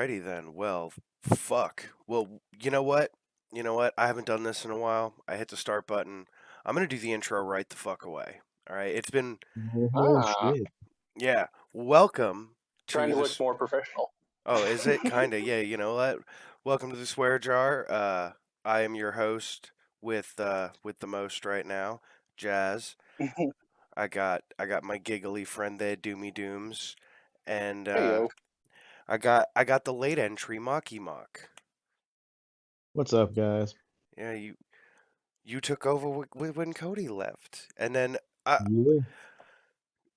Alrighty then. Well, fuck. Well, you know what? You know what? I haven't done this in a while. I hit the start button. I'm gonna do the intro right the fuck away. All right. It's been Oh Ah, shit. yeah. Welcome trying to to look this. more professional. Oh, is it kinda? Yeah. You know what? Welcome to the swear jar. I am your host with the most right now, Jazz. I got my giggly friend there, Doomy Dooms, and Hey yo, I got the late entry Mocky Mock. What's up, guys? Yeah, you took over when Cody left, and then uh, Yeah.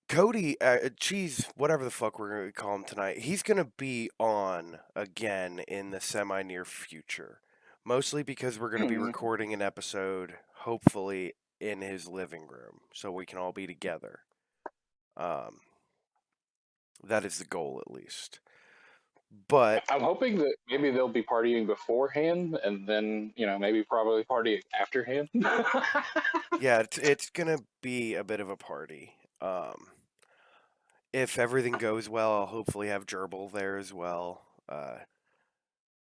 Cody, Cheese, whatever the fuck we're gonna call him tonight, he's gonna be on again in the semi near future, mostly because we're gonna be Hmm. recording an episode, hopefully in his living room, so we can all be together. Um, that is the goal, at least. But I'm hoping that maybe they'll be partying beforehand, and then maybe probably partying afterhand. yeah, it's gonna be a bit of a party. If everything goes well, I'll hopefully have Gerbil there as well.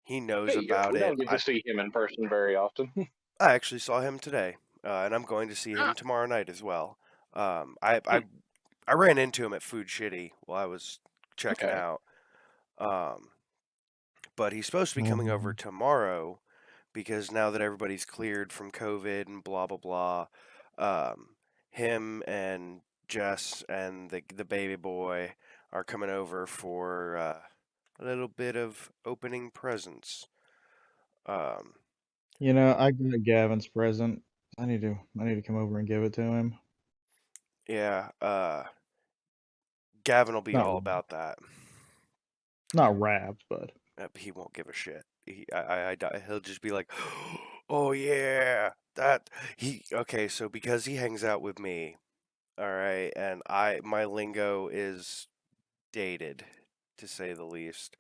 He knows There you go. about We it. don't get I to see him in person very often. I actually saw him today, and I'm going to see him Ah. tomorrow night as well. I ran into him at Food Shitty while I was checking Okay. out. Um, but he's supposed to be coming over Um, tomorrow because now that everybody's cleared from COVID and blah blah blah, him and Jess and the baby boy are coming over for a little bit of opening presents. Um, I got Gavin's present. I need to come over and give it to him. yeah, Gavin will be Not all about that. not wrapped, but He won't give a shit. He'll just be like, "Oh yeah, that he." Okay, so because he hangs out with me, all right, and my lingo is dated, to say the least.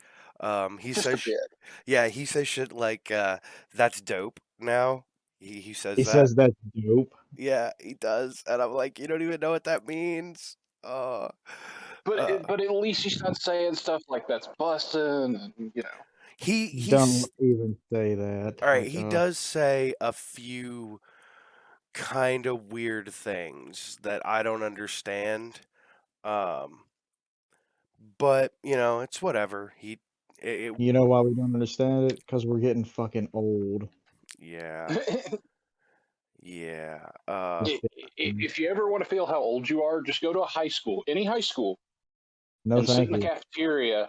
He Just a says, bit. yeah, he says shit like, "That's dope." Now he says he that. says that's dope. Yeah, he does, and I'm like, you don't even know what that means. Uh, But uh, but at least he's not saying stuff like that's busting, and he's Don't even say that. all right. Like, He does say a few kind of weird things that I don't understand. Um, but it's whatever. It you know why we don't understand it? Because we're getting fucking old. yeah, yeah. Just saying. If you ever want to feel how old you are, just go to a high school, any high school, No, and sit thank in the you. cafeteria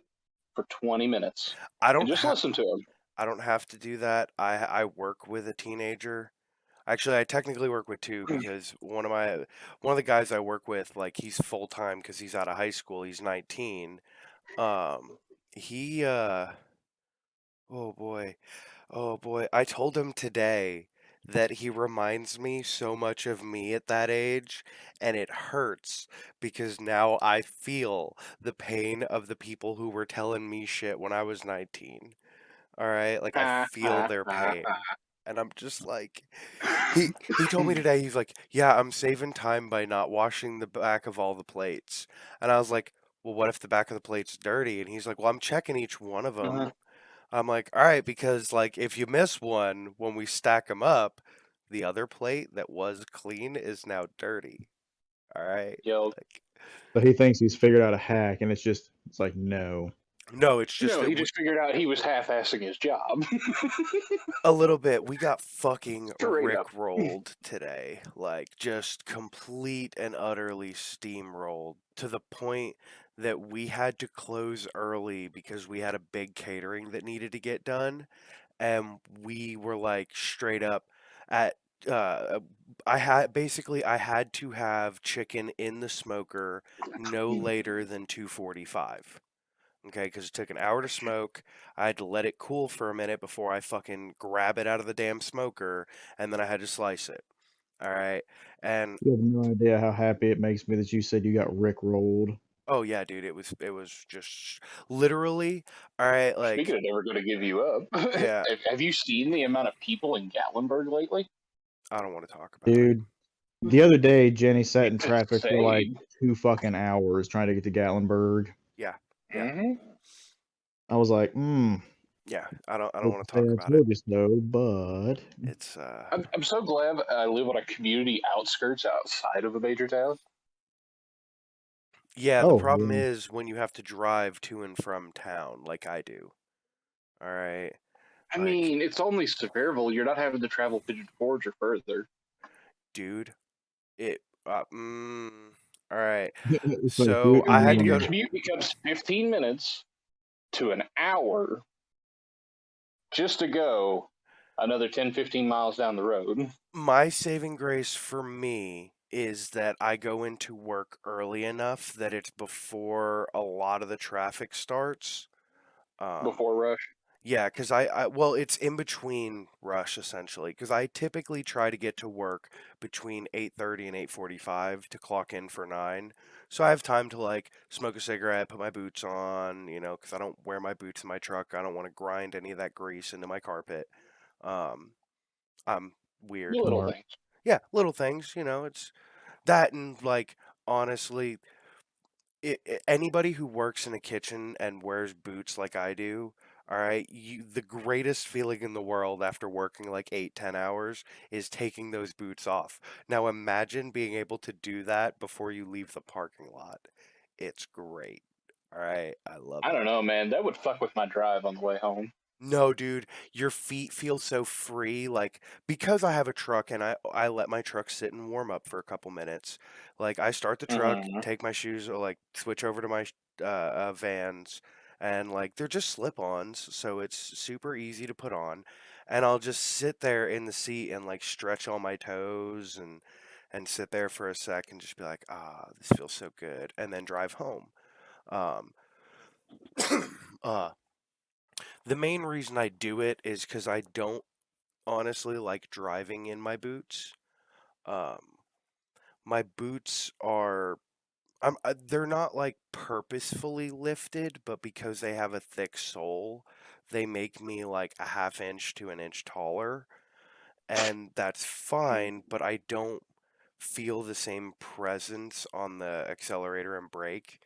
for 20 minutes I and don't just ha- listen to him. I don't have to do that. I work with a teenager. Actually, I technically work with two because one of the guys I work with, like he's full time because he's out of high school. He's 19. Um, he oh boy. Oh boy, I told him today that he reminds me so much of me at that age, and it hurts because now I feel the pain of the people who were telling me shit when I was 19. All right, like I feel their pain. And I'm just like he told me today he's like, "Yeah, I'm saving time by not washing the back of all the plates." And I was like, "Well, what if the back of the plate's dirty?" And he's like, "Well, I'm checking each one of them." I'm like, all right, because like if you miss one when we stack them up, the other plate that was clean is now dirty. All right, Yo, like So he thinks he's figured out a hack, and it's like no. no, it's just no, that he just figured out he was half-assing his job. a little bit. We got fucking Straight up. rickrolled today, like just complete and utterly steamrolled to the point that we had to close early because we had a big catering that needed to get done. And we were like straight up at uh I had to have chicken in the smoker no later than 2:45. Okay, because it took an hour to smoke. I had to let it cool for a minute before I fucking grab it out of the damn smoker, and then I had to slice it. All right, and You have no idea how happy it makes me that you said you got Rick rolled. oh yeah, dude, it was just literally all right. Speaking Like of never going to give you up, yeah, have you seen the amount of people in Gatlinburg lately? I don't want to talk about it. Dude, the other day, Jenny sat in It's traffic for like insane. 2 fucking hours trying to get to Gatlinburg. Yeah, yeah. Hmm. I was like, Yeah, I don't hate want to to say talk I about it. told you so, but It's I'm so glad I live on a community outskirts outside of a major town. yeah, the oh, problem yeah. is when you have to drive to and from town like I do. All right. I Like, mean, it's only Sevierville. You're not having to travel Pigeon Forge or further. dude, it all right. It's like So I had to And your go to commute becomes 15 minutes to an hour just to go another 10, 15 miles down the road. my saving grace for me is that I go into work early enough that it's before a lot of the traffic starts. Before rush. Yeah, because well, it's in between rush essentially. Because I typically try to get to work between 8:30 and 8:45 to clock in for 9. So I have time to like smoke a cigarette, put my boots on, because I don't wear my boots in my truck. I don't want to grind any of that grease into my carpet. Um, I'm weird. Little Smart. things. Yeah, little things, it's that and like honestly, anybody who works in a kitchen and wears boots like I do, all right, the greatest feeling in the world after working like 8, 10 hours is taking those boots off. Now imagine being able to do that before you leave the parking lot. It's great. All right, I love I it. don't know, man. That would fuck with my drive on the way home. No, dude, your feet feel so free. Like because I have a truck and I let my truck sit and warm up for a couple minutes. Like I start the truck, Mm-hmm. take my shoes, or like switch over to my Vans, and like they're just slip-ons, so it's super easy to put on. And I'll just sit there in the seat and like stretch all my toes and sit there for a sec and just be like, ah, this feels so good, and then drive home. Um, uh, the main reason I do it is because I don't honestly like driving in my boots. Um, my boots are they're not like purposefully lifted, but because they have a thick sole, they make me like a half inch to an inch taller, and that's fine, but I don't feel the same presence on the accelerator and brake.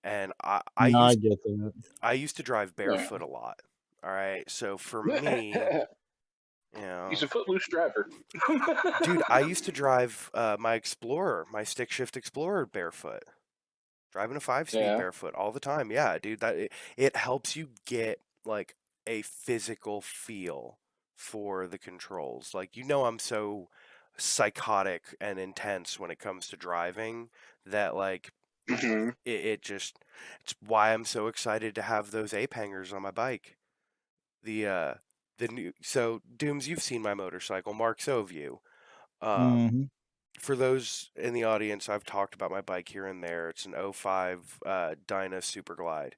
And No, I get that. I used to drive Yeah. barefoot a lot. All right, so for me, you He's know, a footloose driver. dude, I used to drive my Explorer, my stick shift Explorer barefoot. Driving a 5-speed Yeah. barefoot all the time. Yeah, dude, it helps you get like a physical feel for the controls. Like I'm so psychotic and intense when it comes to driving that like Mm-hmm. it's why I'm so excited to have those ape hangers on my bike. The new so Dooms, you've seen my motorcycle, Mark, so have you. Um, Mhm. for those in the audience, I've talked about my bike here and there. It's an '05 Dyna Super Glide.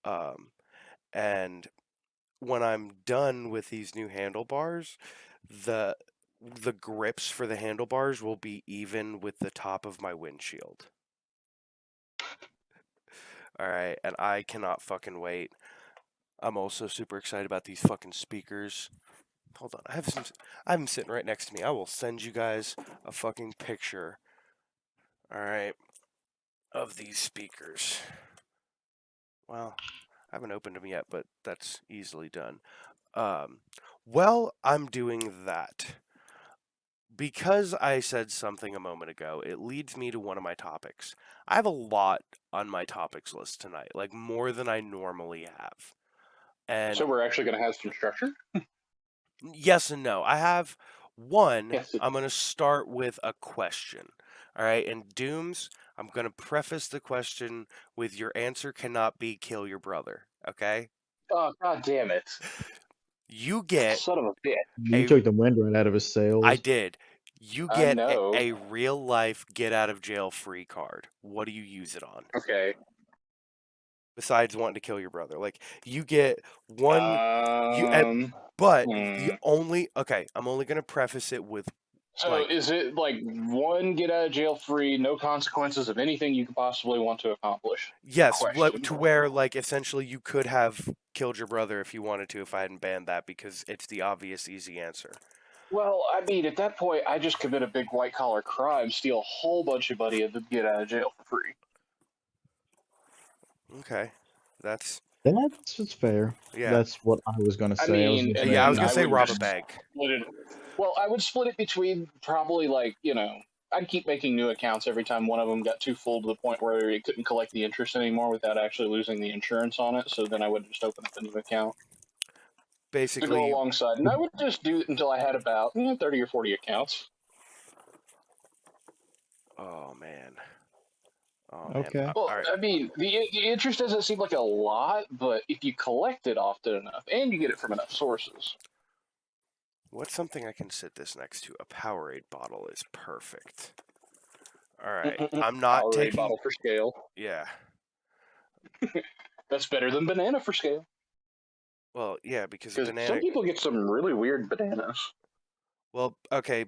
Um, and when I'm done with these new handlebars, the the grips for the handlebars will be even with the top of my windshield. All right, and I cannot fucking wait. I'm also super excited about these fucking speakers. Hold on, I have them sitting right next to me. I will send you guys a fucking picture. All right, of these speakers. Well, I haven't opened them yet, but that's easily done. Um, well, I'm doing that. Because I said something a moment ago, it leads me to one of my topics. I have a lot on my topics list tonight, like more than I normally have. And So we're actually going to have some structure? yes and no. I have one. Yes. I'm going to start with a question. All right. And Dooms, I'm going to preface the question with your answer cannot be kill your brother. Okay. Oh, god damn it. You get Son of a bitch. You a took the wind right out of his I sails. did. You I get know. a real life get out of jail free card. What do you use it on? Okay. Besides wanting to kill your brother. Like you get one but the hmm. only okay, I'm only going to preface it with So like is it like one get out of jail free, no consequences of anything you could possibly want to accomplish? yes, Question. to where like essentially you could have killed your brother if you wanted to if I hadn't banned that because it's the obvious easy answer. Well, I mean, at that point, I just commit a big white collar crime, steal a whole bunch of money, and then get out of jail for free. Okay. That's That's fair. Yeah. That's what I was gonna I say. I was mean, gonna and Yeah, I was then gonna I say would rob a just bank. split it. Well, I would split it between probably I'd keep making new accounts every time one of them got too full to the point where it couldn't collect the interest anymore without actually losing the insurance on it. So then I would just open up a new account to go Basically, alongside, and I would just do it until I had about 30 or 40 accounts. oh man. Oh man. Okay. Well, All right. I mean, the interest doesn't seem like a lot, but if you collect it often enough and you get it from enough sources, What's something I can sit this next to? A Powerade bottle is perfect. All right. I'm not Powerade taking. bottle for scale. Yeah. That's better than banana for scale. Well, yeah, because a Because some banana. people get some really weird bananas. Well, okay.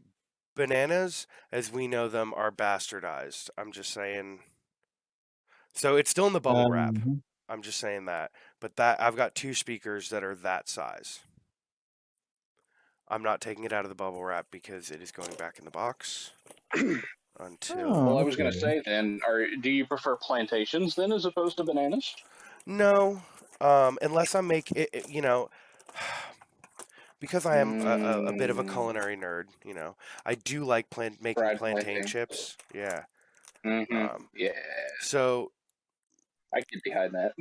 Bananas, as we know them, are bastardized. I'm just saying. So it's still in the bubble wrap. Mhm. I'm just saying that. But that I've got 2 speakers that are that size. I'm not taking it out of the bubble wrap because it is going back in the box until. Well, Oh, I was going to okay. say then, do you prefer plantations then as opposed to bananas? No, unless I'm because I am a bit of a culinary nerd, I do like making Fried plantain plantain. chips. Yeah. Mm-hmm. Um, Yeah, so I get behind that.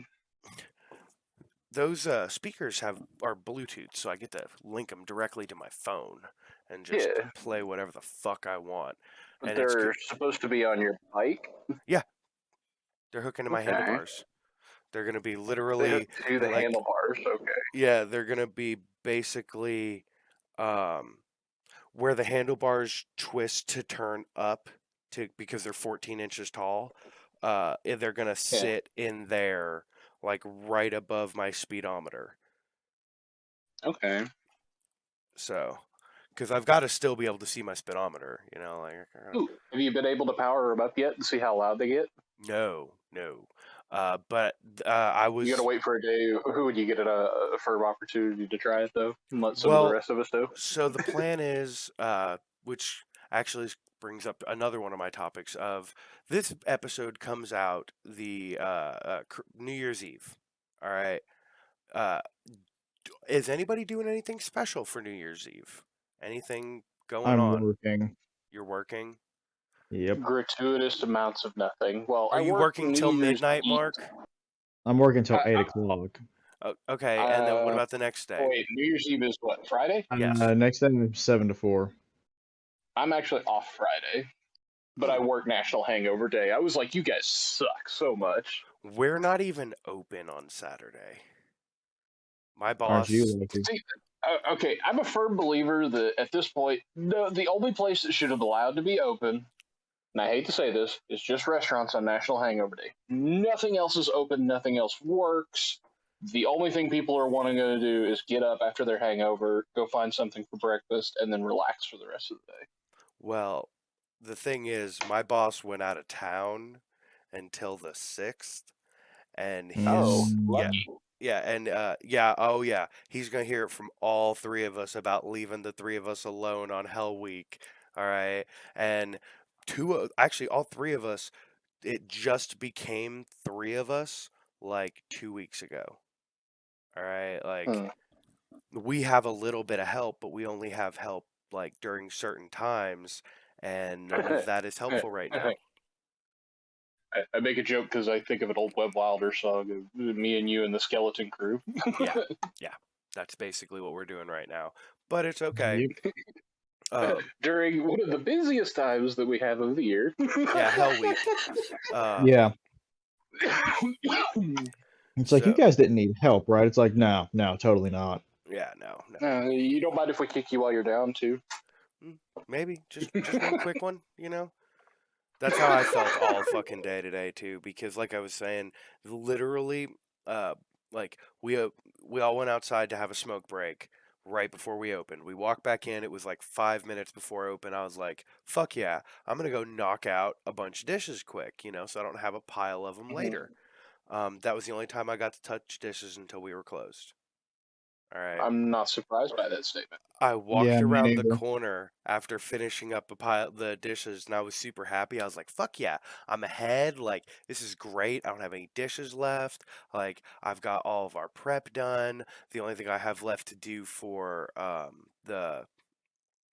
those speakers are Bluetooth, so I get to link them directly to my phone and just Yeah, play whatever the fuck I want. And they're supposed to be on your bike. they're hooking to my Okay. handlebars. They're gonna be They literally hook to the like, handlebars. Okay. yeah, they're gonna be basically um, where the handlebars twist to turn up because they're 14 inches tall. They're gonna Yeah. sit in there like right above my speedometer. Okay. So, because I've got to still be able to see my speedometer, Ooh, have you been able to power them up yet and see how loud they get? no, no. But I You got to was wait for a day. Who would you get a firm opportunity to try it though, and let some of the well. rest of us do? So the plan is, which actually brings up another one of my topics. Of this episode comes out the New Year's Eve. All right. Uh, is anybody doing anything special for New Year's Eve? Anything going I'm on? working. You're working. Yep. Gratuitous amounts of nothing. Well, Are I you work working New till Year's midnight, Eve. Mark? I'm working till I, 8 o'clock. Okay. And then what uh, about the next oh day? wait, New Year's Eve is what, Friday? Yes. Next day 7 to 4. I'm actually off Friday, but I Hmm. work National Hangover Day. I was like, you guys suck so much. We're not even open on Saturday. My Aren't you boss. lucky? See, okay, I'm a firm believer that at this point, the only place that should have allowed to be open, and I hate to say this, is just restaurants on National Hangover Day. Nothing else is open, nothing else works. The only thing people are wanting to do is get up after their hangover, go find something for breakfast, and then relax for the rest of the day. Well, the thing is, my boss went out of town until the 6th, and Oh, yeah, lucky. he's gonna hear it from all 3 of us about leaving the 3 of us alone on Hell Week. All right, and actually all 3 of us, it just became 3 of us like 2 weeks ago. All right, like Hmm. we have a little bit of help, but we only have help like during certain times, and none of that is helpful right now. I make a joke because I think of an old Web Wilder song of me and you and the skeleton crew. Yeah, yeah, that's basically what we're doing right now. But it's okay. Yep. During one of the busiest times that we have of the year. Yeah, Hell Week. Yeah. It's like you So guys didn't need help, right? It's like no, totally not. yeah, no, You don't mind if we kick you while you're down too? maybe just one quick one. That's how I felt all fucking day today too. Because like I was saying, literally, like we all went outside to have a smoke break right before we opened. We walked back in. It was like 5 minutes before open. I was like, "Fuck yeah, I'm gonna go knock out a bunch of dishes quick," so I don't have a pile of them later. That was the only time I got to touch dishes until we were closed. All right. I'm not surprised by that statement. I walked Yeah, me around the neither. corner after finishing up the dishes, and I was super happy. I was like, "Fuck yeah, I'm ahead! Like this is great. I don't have any dishes left. Like I've got all of our prep done. The only thing I have left to do for the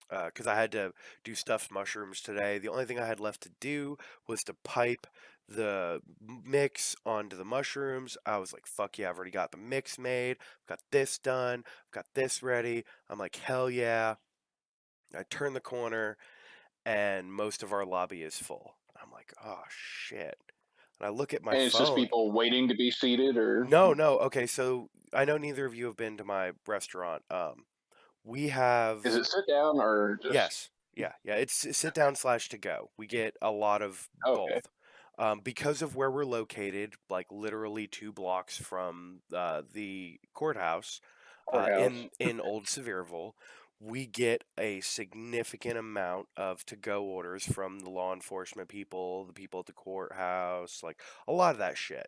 because I had to do stuffed mushrooms today. The only thing I had left to do was to pipe the mix onto the mushrooms. I was like, fuck yeah, I've already got the mix made. I've got this done. I've got this ready. I'm like, hell yeah. I turn the corner and most of our lobby is full. I'm like, oh shit. And I look at my And it's just phone. people waiting to be seated, or No, no. Okay, so I know neither of you have been to my restaurant. We have is it sit down or just Yes. Yeah. It's sit down slash to go. We get a lot of okay? both. Because of where we're located, like literally 2 blocks from the courthouse Courthouse. in Old Sevierville, we get a significant amount of to-go orders from the law enforcement people, the people at the courthouse, like a lot of that shit.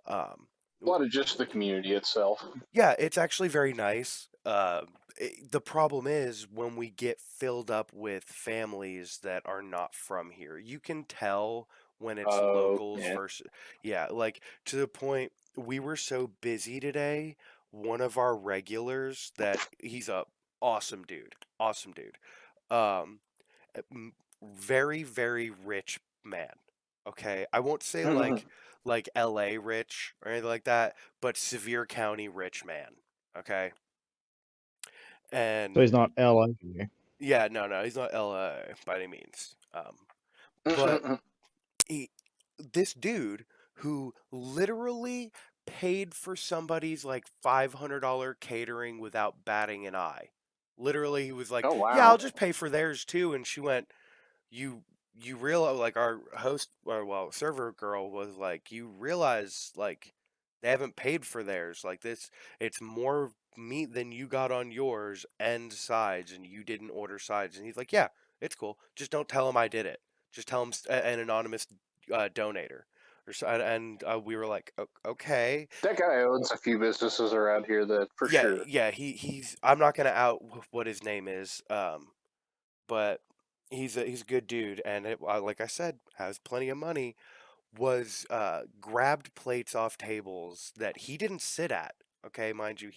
Um, A lot of just the community itself. yeah, it's actually very nice. The problem is when we get filled up with families that are not from here. You can tell when it's Oh, locals yeah. versus, yeah, like to the point we were so busy today. One of our regulars that he's a awesome dude, um, very very rich man. Okay, I won't say like L.A. rich or anything like that, but Sevier County rich man. Okay, So and he's not LA. yeah, no, he's not L.A. by any means. But he, this dude who literally paid for somebody's like $500 catering without batting an eye. Literally, he was like, Oh "Yeah, I'll wow. just pay for theirs too," and she went, you you realize like our host or well server girl was like you realize like they haven't paid for theirs like this it's more meat than you got on yours and sides and you didn't order sides and he's like yeah it's cool just don't tell him I did it just tell him an anonymous donator or so and we were like okay That guy owns a few businesses around here that for sure. yeah he's I'm not gonna out what his name is but he's a good dude, and like I said, has plenty of money. Was grabbed plates off tables that he didn't sit at. Okay, mind you,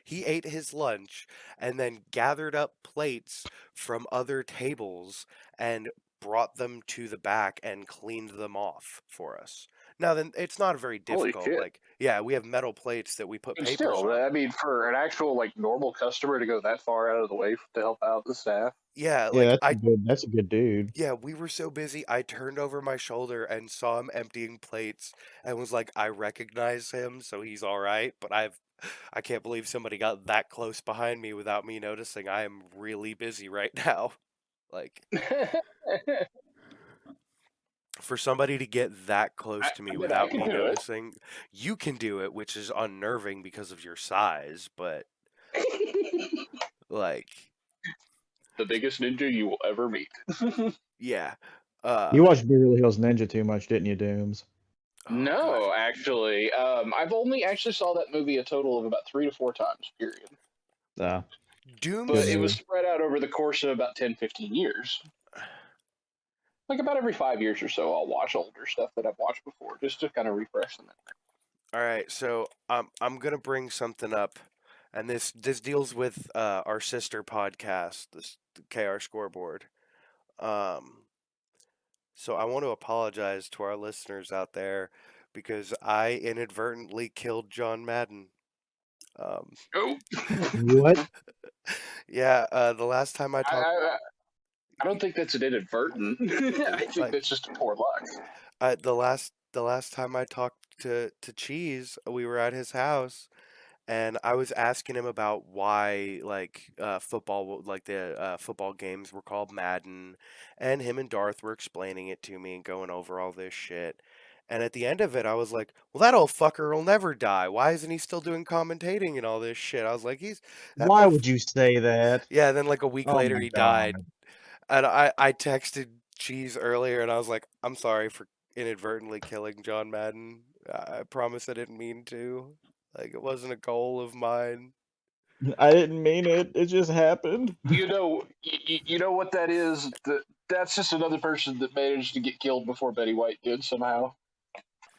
he ate his lunch and then gathered up plates from other tables and brought them to the back and cleaned them off for us. Now then, it's not very Holy difficult. shit. Like, yeah, we have metal plates that we put But papers still, on. I mean, for an actual like normal customer to go that far out of the way to help out the staff. Yeah, Yeah, like that's a good dude. yeah, we were so busy. I turned over my shoulder and saw him emptying plates and was like, I recognize him, so he's all right. But I can't believe somebody got that close behind me without me noticing. I am really busy right now. Like, for somebody to get that close to me I bet I without can me do noticing, you can do it, which is unnerving because of your size, but it. like, The biggest ninja you will ever meet. yeah. You watched Beverly Hills Ninja too much, didn't you, Dooms? Oh god. No, actually, I've only actually saw that movie a total of about 3 to 4 times. Period. Yeah. Dooms But Good it was movie. spread out over the course of about 10, 15 years. Like about every 5 years or so, I'll watch older stuff that I've watched before just to kind of refresh them. All right, so I'm gonna bring something up, and this deals with our sister podcast, the KR Scoreboard. Um, so I want to apologize to our listeners out there because I inadvertently killed John Madden. Um, Oh, What? yeah, the last time I I, talked, I, I don't think that's an inadvertent. I think like that's just poor luck. the last time I talked to Cheese, we were at his house. And I was asking him about why, like, football, like the football games were called Madden, and him and Darth were explaining it to me and going over all this shit. And at the end of it, I was like, "Well, that old fucker will never die. Why isn't he still doing commentating and all this shit?" I was like, "He's that Why motherf—" would you say that? Yeah. Then like a week Oh later, my he died, god. and I texted Cheese earlier, and I was like, "I'm sorry for inadvertently killing John Madden. I promise I didn't mean to. Like, it wasn't a goal of mine." I didn't mean it. It just happened. You know what that is? That's just another person that managed to get killed before Betty White did somehow.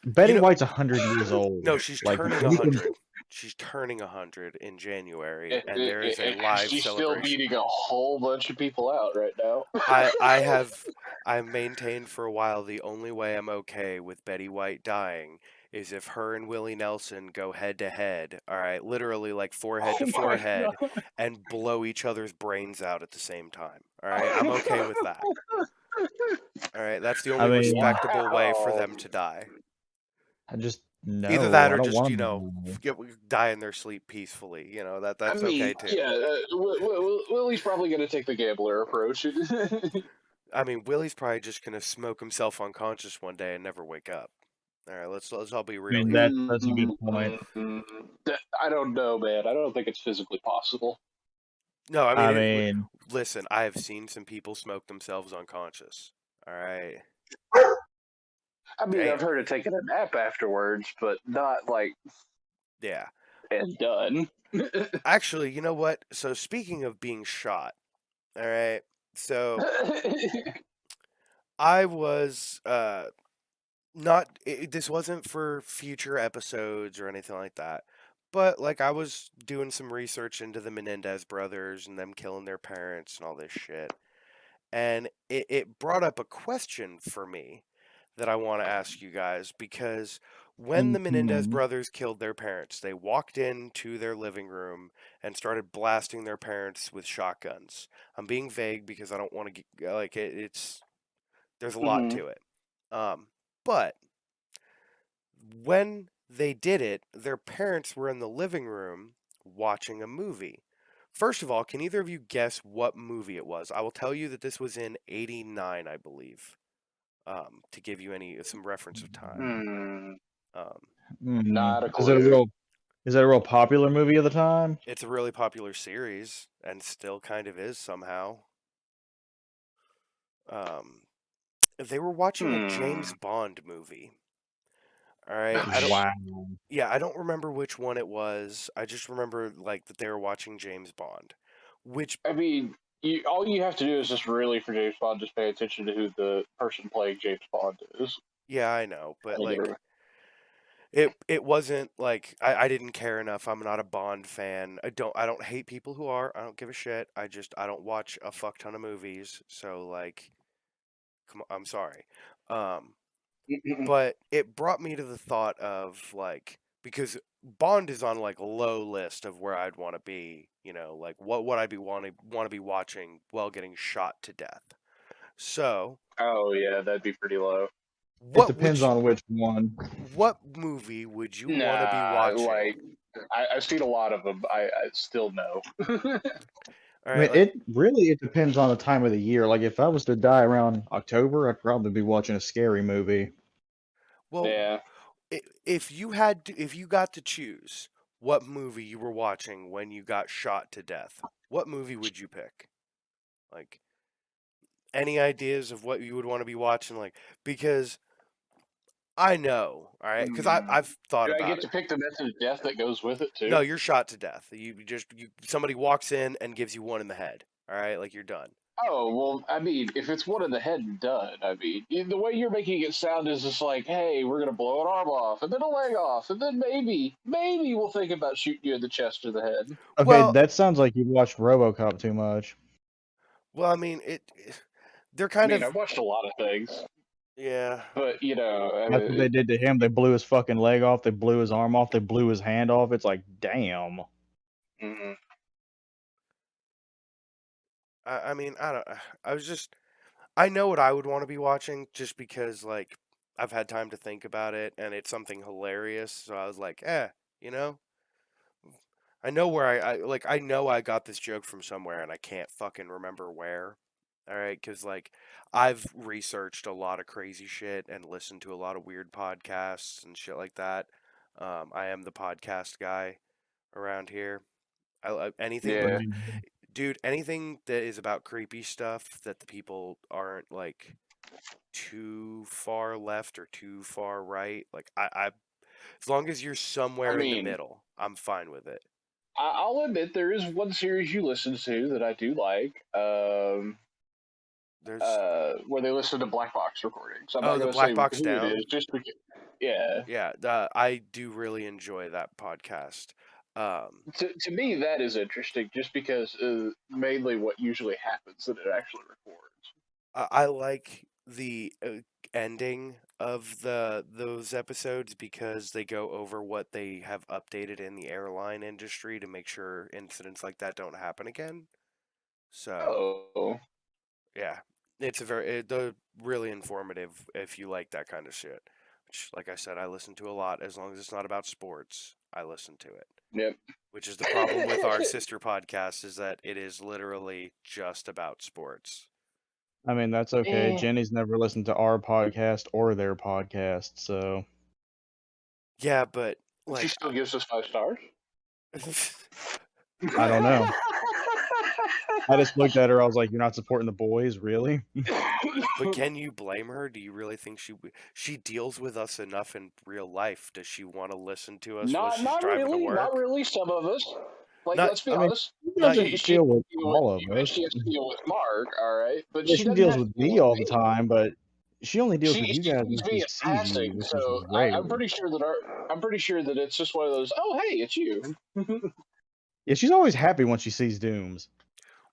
Betty know- White's 100 years old. No, she's Like, turning we can- 100. She's turning 100 in January, and there is a live She's still celebration. beating a whole bunch of people out right now. I've maintained for a while the only way I'm okay with Betty White dying is if her and Willie Nelson go head to head, all right, literally like forehead Oh to my forehead, God. and blow each other's brains out at the same time. All right, I'm okay with that. All right, that's the only mean- respectable way for Wow. them to die. I just no. Either that I or don't just, want you to know, die in their sleep peacefully. You know, that's I mean, okay too. yeah, Willie's probably going to take the gambler approach. I mean, Willie's probably just gonna smoke himself unconscious one day and never wake up. All right, let's all be I real mean, here. that's a good point. I don't know, man. I don't think it's physically possible. No, I I mean, mean, listen, I have seen some people smoke themselves unconscious. All right. I mean, Damn. I've heard of taking a nap afterwards, but not like Yeah. and done. Actually, you know what? So speaking of being shot, all right. So I was not this wasn't for future episodes or anything like that. But like I was doing some research into the Menendez brothers and them killing their parents and all this shit. And it brought up a question for me that I want to ask you guys because when the Menendez mhm. brothers killed their parents, they walked into their living room and started blasting their parents with shotguns. I'm being vague because I don't want to get like it's there's a lot to it. But when they did it, their parents were in the living room watching a movie. First of all, can either of you guess what movie it was? I will tell you that this was in '89, I believe. To give you some reference of time. Not a Is it a clue. real? Is that a real popular movie of the time? It's a really popular series and still kind of is somehow. They were watching a James Bond movie. All right, Wow. I don't remember which one it was. I just remember like that they were watching James Bond, which I mean, all you have to do is just really for James Bond, just pay attention to who the person playing James Bond is. yeah, I know, but I mean, like it wasn't like I didn't care enough. I'm not a Bond fan. I don't hate people who are. I don't give a shit. I don't watch a fuck ton of movies. So like come on, I'm sorry. But it brought me to the thought of like because Bond is on like a low list of where I'd want to be, you know, like what would I be want to be watching while getting shot to death. So, oh yeah, that'd be pretty low. It what depends on which one. what movie would you want to be watching? Like I've seen a lot of them. I still know. All I mean, right, it depends on the time of the year. Like, if I was to die around October, I'd probably be watching a scary movie. well, Yeah. if you got to choose what movie you were watching when you got shot to death, what movie would you pick? Like any ideas of what you would want to be watching? Like because I know, all right, because I've thought Do I about get it. to pick the method of death that goes with it too? No, you're shot to death. You somebody walks in and gives you one in the head. All right, like you're done. Oh well, I mean, if it's one in the head and done, I mean, the way you're making it sound is just like, hey, we're gonna blow an arm off, and then a leg off, and then maybe we'll think about shooting you in the chest or the head. Okay, Well- that sounds like you've watched RoboCop too much. Well, I mean, they're I kind mean, of I've watched a lot of things, yeah. but you know, That's what they did to him. They blew his fucking leg off. They blew his arm off. They blew his hand off. It's like, damn. mhm. I mean, I don't. I was just. I know what I would want to be watching just because like I've had time to think about it and it's something hilarious. So I was like, you know. I know where I know I got this joke from somewhere and I can't fucking remember where. All right, because like I've researched a lot of crazy shit and listened to a lot of weird podcasts and shit like that. I am the podcast guy around here. Anything, Yeah. dude, anything that is about creepy stuff that the people aren't like too far left or too far right. Like I as long as you're somewhere in the mean- middle, I'm fine with it. I'll admit there is one series you listen to that I do like. There's Where they listen to black box recordings. I'm not the going to Black say Box who it Down. is, just because. Yeah. Yeah, I do really enjoy that podcast. To me, that is interesting, just because mainly what usually happens that it actually records. I like the ending of those episodes because they go over what they have updated in the airline industry to make sure incidents like that don't happen again. So Oh. yeah, it's they're really informative if you like that kind of shit. Which, like I said, I listen to a lot. As long as it's not about sports, I listen to it. Yep. Which is the problem with our sister podcast is that it is literally just about sports. I mean, that's okay. Eh. Jenny's never listened to our podcast or their podcast, so Yeah, but She like, still gives us 5 stars. I don't know. I just looked at her. I was like, "You're not supporting the boys, really?" but can you blame her? Do you really think she deals with us enough in real life? Does she want to listen to us while she's Not driving to really. Not work? really. Some of us. Like, Not let's be I mean, honest. she not doesn't you. She deal with has to deal all of with, us. she has to deal with Mark, all right, but Yeah, she she doesn't deals have to with deal me with all the me. time, but she only deals with She you guys when sees she me in sees you, passing, which is so rare. I'm pretty sure that I'm pretty sure that it's just one of those. Oh, hey, it's you. Yeah, she's always happy when she sees Dooms.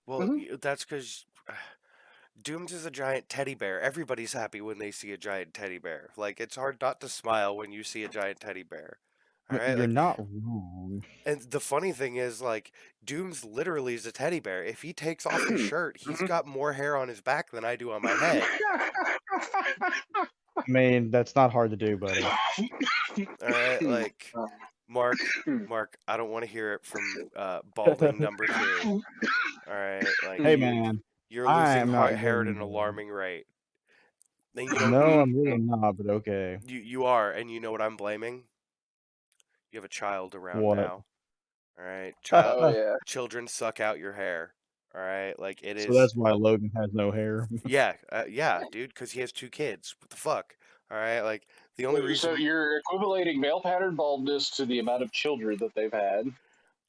Well, Mhm. that's because Dooms is a giant teddy bear. Everybody's happy when they see a giant teddy bear. Like, it's hard not to smile when you see a giant teddy bear. All right, You're like, not wrong. and the funny thing is, like, Dooms literally is a teddy bear. If he takes off his shirt, he's got more hair on his back than I do on my head. I mean, that's not hard to do, buddy. All right, like, Mark, I don't want to hear it from balding number 2. All right, like Hey, man, you're I losing am not hair at getting an alarming rate. And No, I'm really not, but okay. you are, and you know what I'm blaming? You have a child around What? now. All right, Oh yeah. children suck out your hair. All right, like it So is. that's why Logan has no hair. Yeah, dude, because he has 2 kids. What the fuck? All right, like the only So reason you're equivalating male pattern baldness to the amount of children that they've had.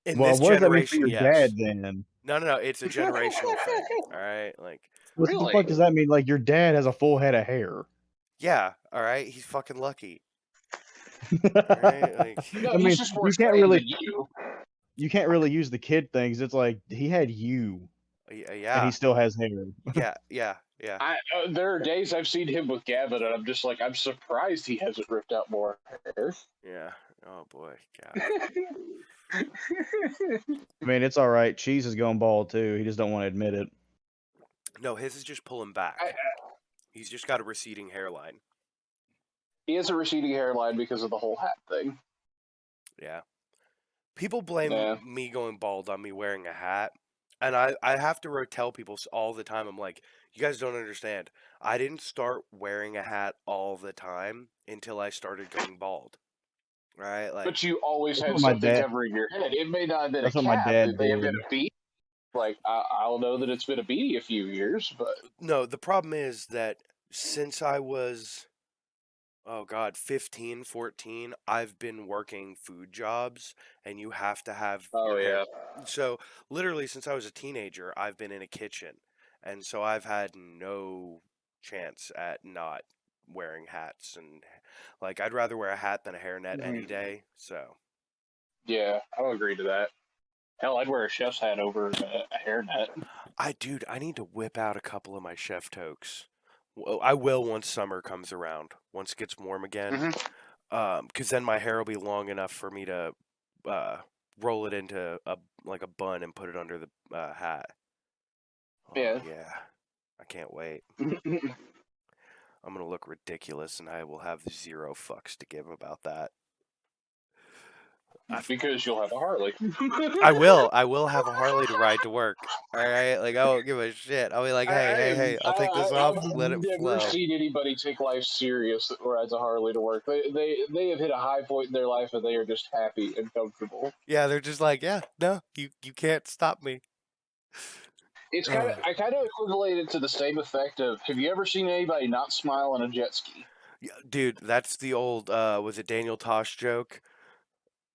in Well, this what does that mean for generation, your yes. dad then? No, it's a generational thing. All right, like What the Really? fuck does that mean? Like your dad has a full head of hair. yeah, all right, he's fucking lucky. All right, like No, I he's mean, just more you can't sane really than you. you can't really use the kid things. It's like he had you, and yeah, he still has hair. yeah. There are days I've seen him with Gavin, and I'm just like, I'm surprised he hasn't ripped out more hair. Yeah. Oh boy, God. I mean, it's all right. Cheese is going bald too. He just don't want to admit it. No, his is just pulling back. He's just got a receding hairline. He has a receding hairline because of the whole hat thing. Yeah. People blame Yeah. me going bald on me wearing a hat. And I have to tell people all the time, I'm like, you guys don't understand. I didn't start wearing a hat all the time until I started going bald. Right? Like, But you always That's had what my something dad- covering your head. It may not have been That's a what my cap. dad It may have did. been a beanie. Like, I'll know that it's been a beanie a few years, but no, the problem is that since I was, oh God, 15, 14, I've been working food jobs and you have to have your hair. So literally since I was a teenager, I've been in a kitchen. And so I've had no chance at not wearing hats. And like, I'd rather wear a hat than a hairnet any day. So yeah, I'll agree to that. Hell, I'd wear a chef's hat over a hairnet. I need to whip out a couple of my chef toques. Well, I will once summer comes around, once it gets warm again. Because then my hair will be long enough for me to roll it into a bun and put it under the hat. Oh, Yeah. yeah, I can't wait. I'm gonna look ridiculous, and I will have 0 fucks to give about that. Because you'll have a Harley. I will have a Harley to ride to work. All right, like I won't give a shit. I'll be like, hey, I'll take this off, let it I've flow. never seen anybody take life serious that rides a Harley to work. They have hit a high point in their life and they are just happy and comfortable. Yeah, they're just like, yeah, no, you can't stop me. It's kind of I kind of equivalent it to the same effect of, have you ever seen anybody not smile on a jet ski? Yeah, dude, that's the old was it Daniel Tosh joke?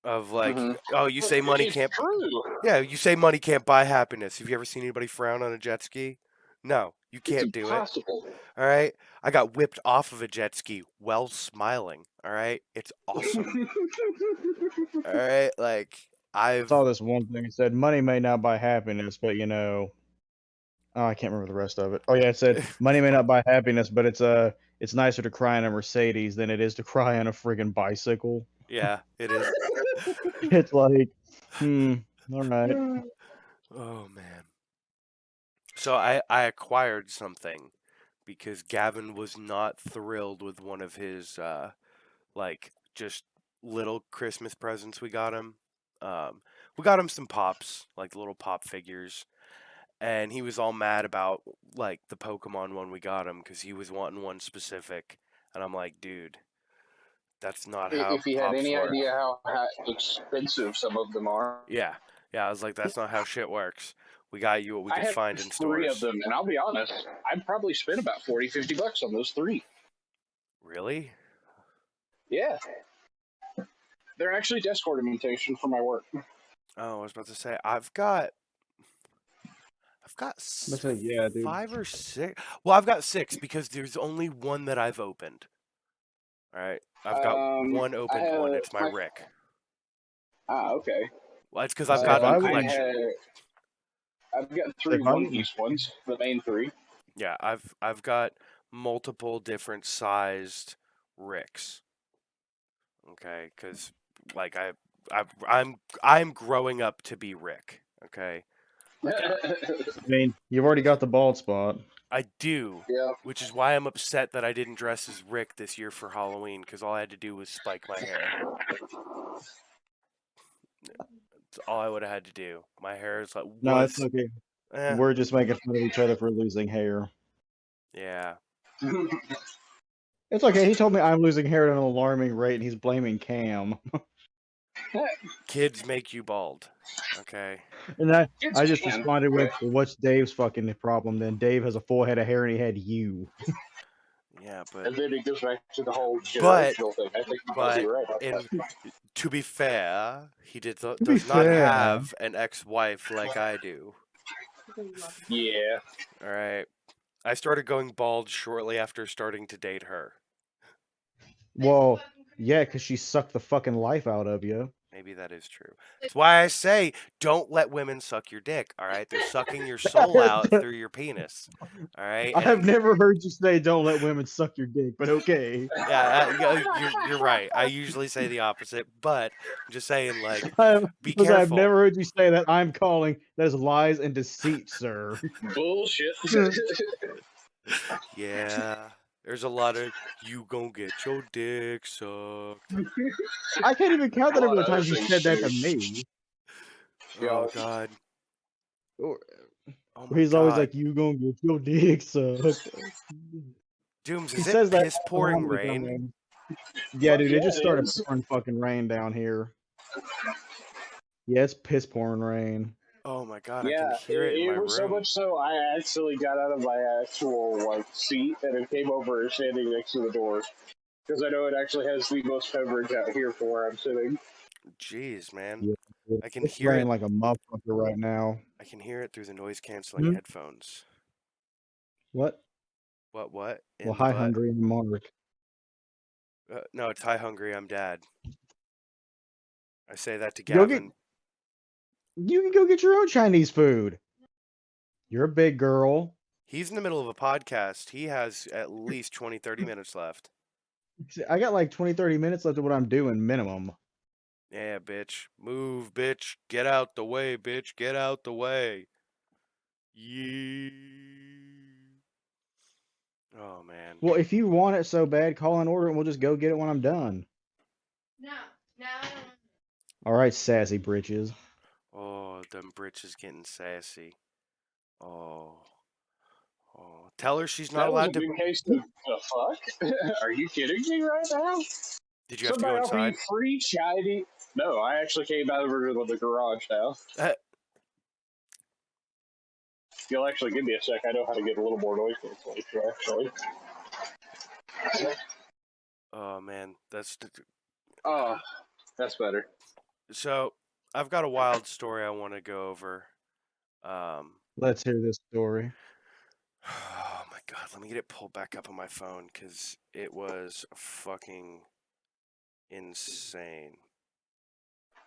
of like, Mhm. oh, you say money It's can't. true. Yeah, you say money can't buy happiness. Have you ever seen anybody frown on a jet ski? No, you It's can't do it. impossible. All right, I got whipped off of a jet ski while smiling. All right, it's awesome. All right, like I I've saw this one thing. It said, "Money may not buy happiness, but you know." Oh, I can't remember the rest of it. Oh yeah, it said, "Money may not buy happiness, but it's nicer to cry on a Mercedes than it is to cry on a friggin' bicycle." yeah, it is. It's like, all right. Oh man. So I acquired something because Gavin was not thrilled with one of his like just little Christmas presents we got him. We got him some pops, like little pop figures, and he was all mad about like the Pokemon one we got him because he was wanting one specific, and I'm like, dude, that's not how If he had pops any work. idea how expensive some of them are. Yeah, yeah, I was like, that's not how shit works. We got you what we I could have find in 3 of stores. them, and I'll be honest, I'd probably spend about $40-$50 on those 3. Really? Yeah. They're actually desk ornamentation for my work. Oh, I was about to say I've got But yeah, dude. 5 or 6. Well, I've got 6 because there's only one that I've opened. All right, I've got one I opened have one. It's my Rick. Okay. Well, it's because So I've got if a I I wouldn't- collection. I've got 3 If I One wouldn't- Piece ones, the main 3. Yeah, I've got multiple different sized Ricks. Okay, because like I'm growing up to be Rick. Okay, I mean, you've already got the bald spot. I do. Yeah. Which is why I'm upset that I didn't dress as Rick this year for Halloween because all I had to do was spike my hair. That's all I would have had to do. My hair is like No, was it's okay. eh, We're just making fun of each other for losing hair. yeah. It's okay. He told me I'm losing hair at an alarming rate, and he's blaming Cam. Kids make you bald. Okay. And I Kids just can. responded with, well, "What's Dave's fucking problem?" Then Dave has a full head of hair, and he had you. Yeah, but And then it goes back to the whole But- generational thing. I think you're but right about in that. to be fair, he be does not fair. have an ex-wife like I do. Yeah. All right. I started going bald shortly after starting to date her. Well, yeah, because she sucked the fucking life out of you. Maybe that is true. That's why I say don't let women suck your dick. All right, they're sucking your soul out through your penis. All right. I have And- never heard you say "Don't let women suck your dick," but okay. Yeah, you're right. I usually say the opposite, but I'm just saying, like, be Because I've careful. never heard you say that. I'm calling that is lies and deceit, sir. Bullshit. Yeah, there's a lot of you gonna get your dick sucked. I can't even count the number of Lot of times you things said that to too. me. Oh Yeah. God. Or- Oh Where my he's always God. like, "You gonna get your dick sucked." Dooms, He is says it that piss how pouring many rain? times? Yeah, Fuck dude, yeah, it just it started is. pouring fucking rain down here. Yeah, it's piss pouring rain. Oh my God, I Yeah, can hear it in my was so room. much so I actually got out of my actual seat and it came over and standing next to the door because I know it actually has the most coverage out here for where I'm sitting. Jeez, man. Yeah, I can it's hear raining it. like a motherfucker right now. I can hear it through the noise canceling Hmm? headphones. What? What? In Well, the hi, butt? Hungry and Mark. No, it's hi hungry, I'm dad. I say that to Go get. Gavin. You can go get your own Chinese food. You're a big girl. He's in the middle of a podcast. He has at least 20, 30 minutes left. I got like 20, 30 minutes left of what I'm doing minimum. Yeah, bitch. Move, bitch. Get out the way, bitch. Get out the way. Yee. Oh, man. Well, if you want it so bad, call an order and we'll just go get it when I'm done. No. All right, sassy britches. Oh, them britches getting sassy. Oh. Oh. Tell her she's not That was a allowed to. big case of the fuck. Are you kidding me right now? Did you have to Somebody go offer you inside? free Chinese? No, I actually came out over to the garage now. You'll actually give me a sec. I know how to get a little more noise cancellation, actually. Oh, man. That's. Oh, that's better. So I've got a wild story I want to go over. Um, Let's hear this story. oh my god, let me get it pulled back up on my phone because it was fucking insane.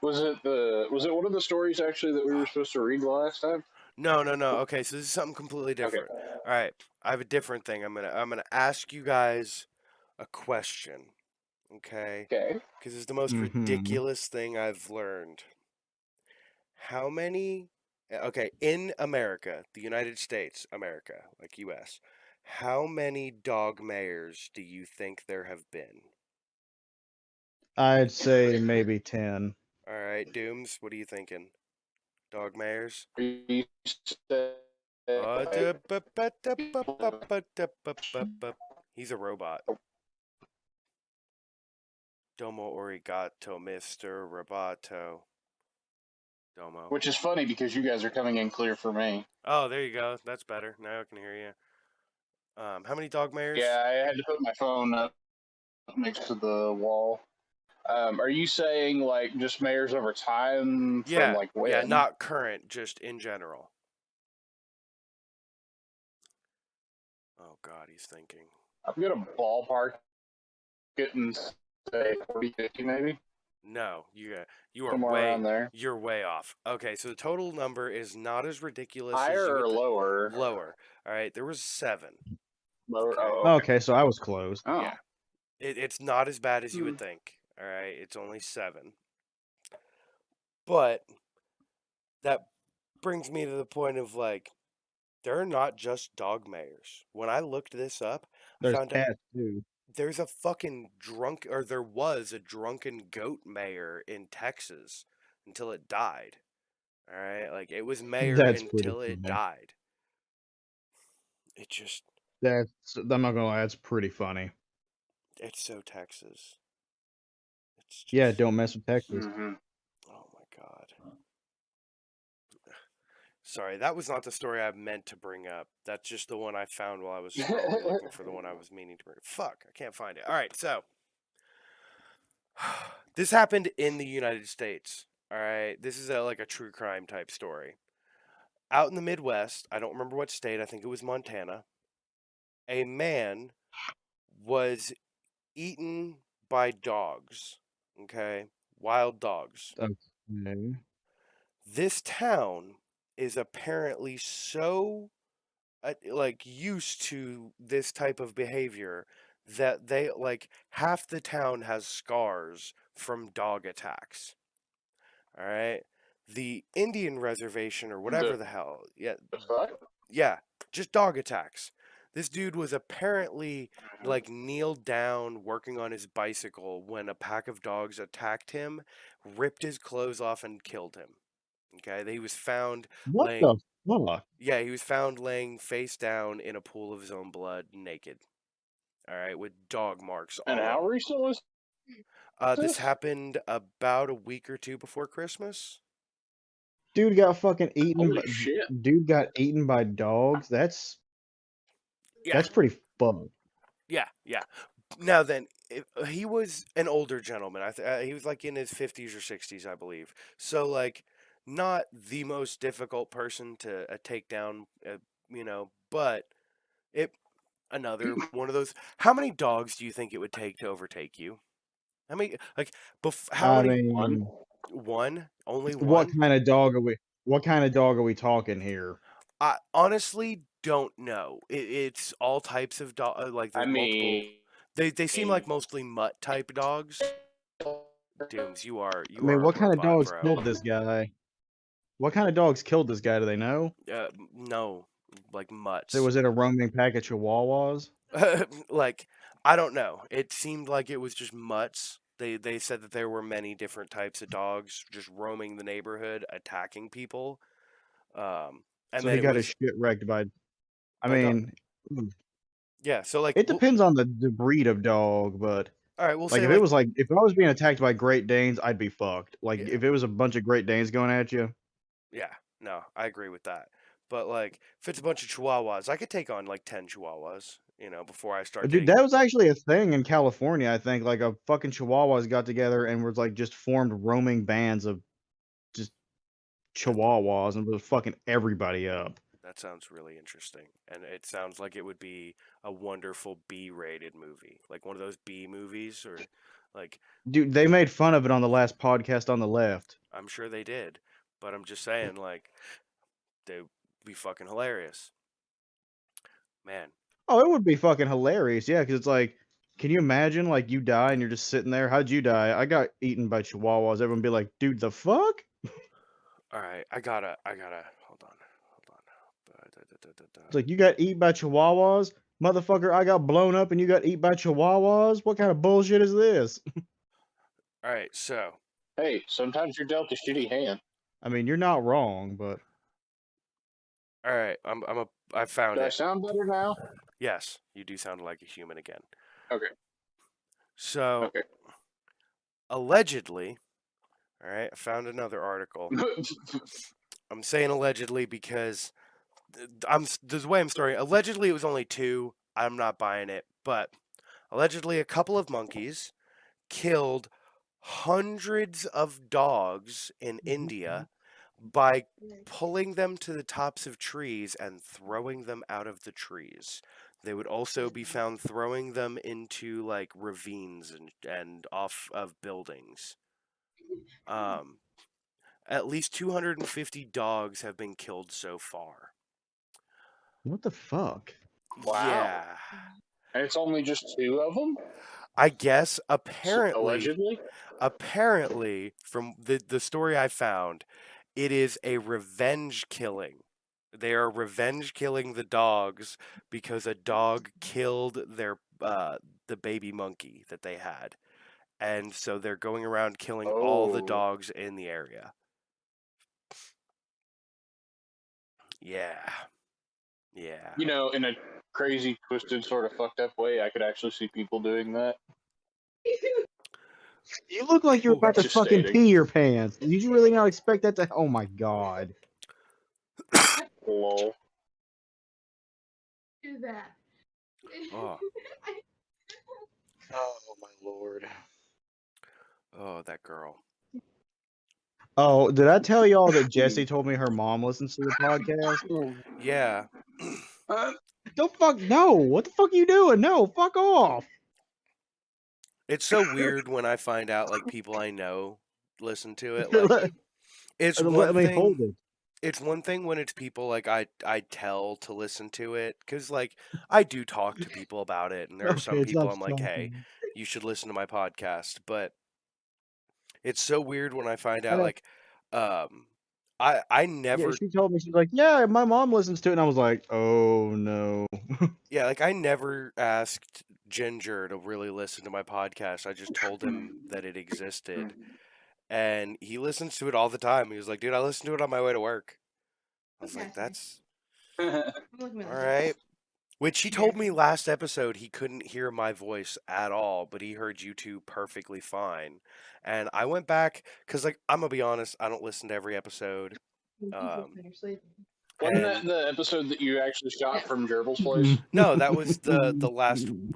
Was it one of the stories actually that we were supposed to read last time? No. Okay, so this is something completely different. All right, I have a different thing. I'm gonna ask you guys a question. Okay, Okay. because it's the most ridiculous thing I've learned. How many? Okay, in America, the United States, America, like U.S., how many dog mayors do you think there have been? I'd say maybe 10. All right, Dooms, what are you thinking? Dog mayors? You said- He's a robot. Domo arigato, Mr. Roboto. Domo. Which is funny because you guys are coming in clear for me. Oh, there you go. That's better. Now I can hear you. How many dog mayors? Yeah, I had to put my phone up next to the wall. Are you saying like just mayors over time Yeah, from like when? yeah, not current, just in general. Oh God, he's thinking. I'm gonna ballpark it and say 40, 50 maybe. No, you are Somewhere around there. You're way off. Okay, so the total number is not as ridiculous as Higher you or would lower? Lower. All right, there was 7. Lower. Okay. Oh, okay. Okay, so I was close. Oh. Yeah, it's not as bad as you would think. All right, it's only 7. But that brings me to the point of like, they're not just dog mayors. When I looked this up, I There's found out cats too. there's a fucking there was a drunken goat mayor in Texas until it died. All right, like it was mayor That's pretty until it funny. died. It just, I'm not gonna lie, that's pretty funny. it's so Texas. It's just, Yeah, don't mess with Texas. Mm-hmm. oh my God. Sorry, that was not the story I meant to bring up. That's just the one I found while I was scrolling looking for the one I was meaning to bring. Fuck, I can't find it. All right, so this happened in the United States. All right, this is like a true crime type story. Out in the Midwest, I don't remember what state, I think it was Montana, a man was eaten by dogs, okay? Wild dogs. Okay. This town is apparently so like used to this type of behavior that they like half the town has scars from dog attacks. All right? The Indian reservation or whatever the hell. Yeah, yeah, just dog attacks. This dude was apparently like kneeled down working on his bicycle when a pack of dogs attacked him, ripped his clothes off and killed him. Okay, he was found What laying the fuck? Yeah, he was found laying face down in a pool of his own blood, naked. All right, with dog marks And all how over. recent was This this? happened about a week or two before Christmas. Dude got fucking eaten. Holy shit. Dude got eaten by dogs. That's pretty fun. Yeah. Now then, he was an older gentleman. He was like in his 50s or 60s, I believe. So like, not the most difficult person to take down, but another one of those. How many dogs do you think it would take to overtake you? How many? Like, how I many? mean, One? Only what one? kind of dog are we? What kind of dog are we talking here? I honestly don't know. It's all types of dog. Like there's multiple. They seem like mostly mutt type dogs. Dooms, you are I mean, a what kind of robot, dogs bro. killed this guy? What kind of dogs killed this guy? Do they know? No, like mutts. So was it a roaming pack of Chihuahuas? Like, I don't know. It seemed like it was just mutts. They said that there were many different types of dogs just roaming the neighborhood, attacking people. And So then he got his shit wrecked by. I by mean, yeah. So like, it depends on the breed of dog, but all right, we'll like say if I was being attacked by Great Danes, I'd be fucked. Like Yeah. if it was a bunch of Great Danes going at you. Yeah, no, I agree with that. But like, if it's a bunch of Chihuahuas, I could take on like 10 Chihuahuas. before I start Dude, getting. that was actually a thing in California, I think. Like, a fucking Chihuahuas got together and was like just formed roaming bands of just Chihuahuas and was fucking everybody up. That sounds really interesting, and it sounds like it would be a wonderful B-rated movie, like one of those B movies, or like Dude, they made fun of it on the last podcast on the left. I'm sure they did, but I'm just saying, like, they'd be fucking hilarious, man. Oh, it would be fucking hilarious, yeah, because it's like, can you imagine, like, you die and you're just sitting there? How'd you die? I got eaten by Chihuahuas. Everyone be like, dude, the fuck? All right, I gotta hold on. It's like, you got eaten by Chihuahuas? Motherfucker, I got blown up and you got eaten by Chihuahuas? What kind of bullshit is this? All right, so Hey, sometimes you're dealt a shitty hand. I mean, you're not wrong, but all right, I found Do I it. sound better now? Yes, you do sound like a human again. Okay. So Okay. allegedly, all right, I found another article. I'm saying allegedly because the way I'm starting. Allegedly, it was only 2. I'm not buying it, but allegedly, a couple of monkeys killed hundreds of dogs in India by pulling them to the tops of trees and throwing them out of the trees. They would also be found throwing them into like ravines and off of buildings. At least 250 dogs have been killed so far. what the fuck? Wow. Yeah. And it's only just 2 of them? I guess apparently from the story I found, it is a revenge killing. They are revenge killing the dogs because a dog killed their the baby monkey that they had. And so they're going around killing all the Oh. dogs in the area. Yeah. Yeah. You know, in a crazy, twisted, sort of fucked up way, I could actually see people doing that. You look like you're Ooh, about to just fucking stating. pee your pants. Did you really not expect that to? Oh my god. Lol. Do that. Oh. Oh my lord. Oh, that girl. Oh, did I tell y'all that Jessie told me her mom listens to the podcast? Yeah. Don't fuck no. What the fuck are you doing? No, fuck off. It's so weird when I find out like people I know listen to it. Like it's Let one me thing. hold it. It's one thing when it's people like I tell to listen to it because like I do talk to people about it, and there are some Okay, it's people not I'm like, hey, stalking. you should listen to my podcast. But it's so weird when I find out know. like I Yeah, never she told me, she's like, yeah, my mom listens to it, and I was like, oh no. yeah, like I never asked Ginger to really listen to my podcast. I just told him that it existed, and he listens to it all the time. He was like, dude, I listen to it on my way to work. I was like, Okay. that's I'm looking at all this. right. Which he told me last episode he couldn't hear my voice at all, but he heard you two perfectly fine. And I went back because, like, I'm gonna be honest, I don't listen to every episode. Wasn't And that the episode that you actually shot from Gerbil's place? no, that was the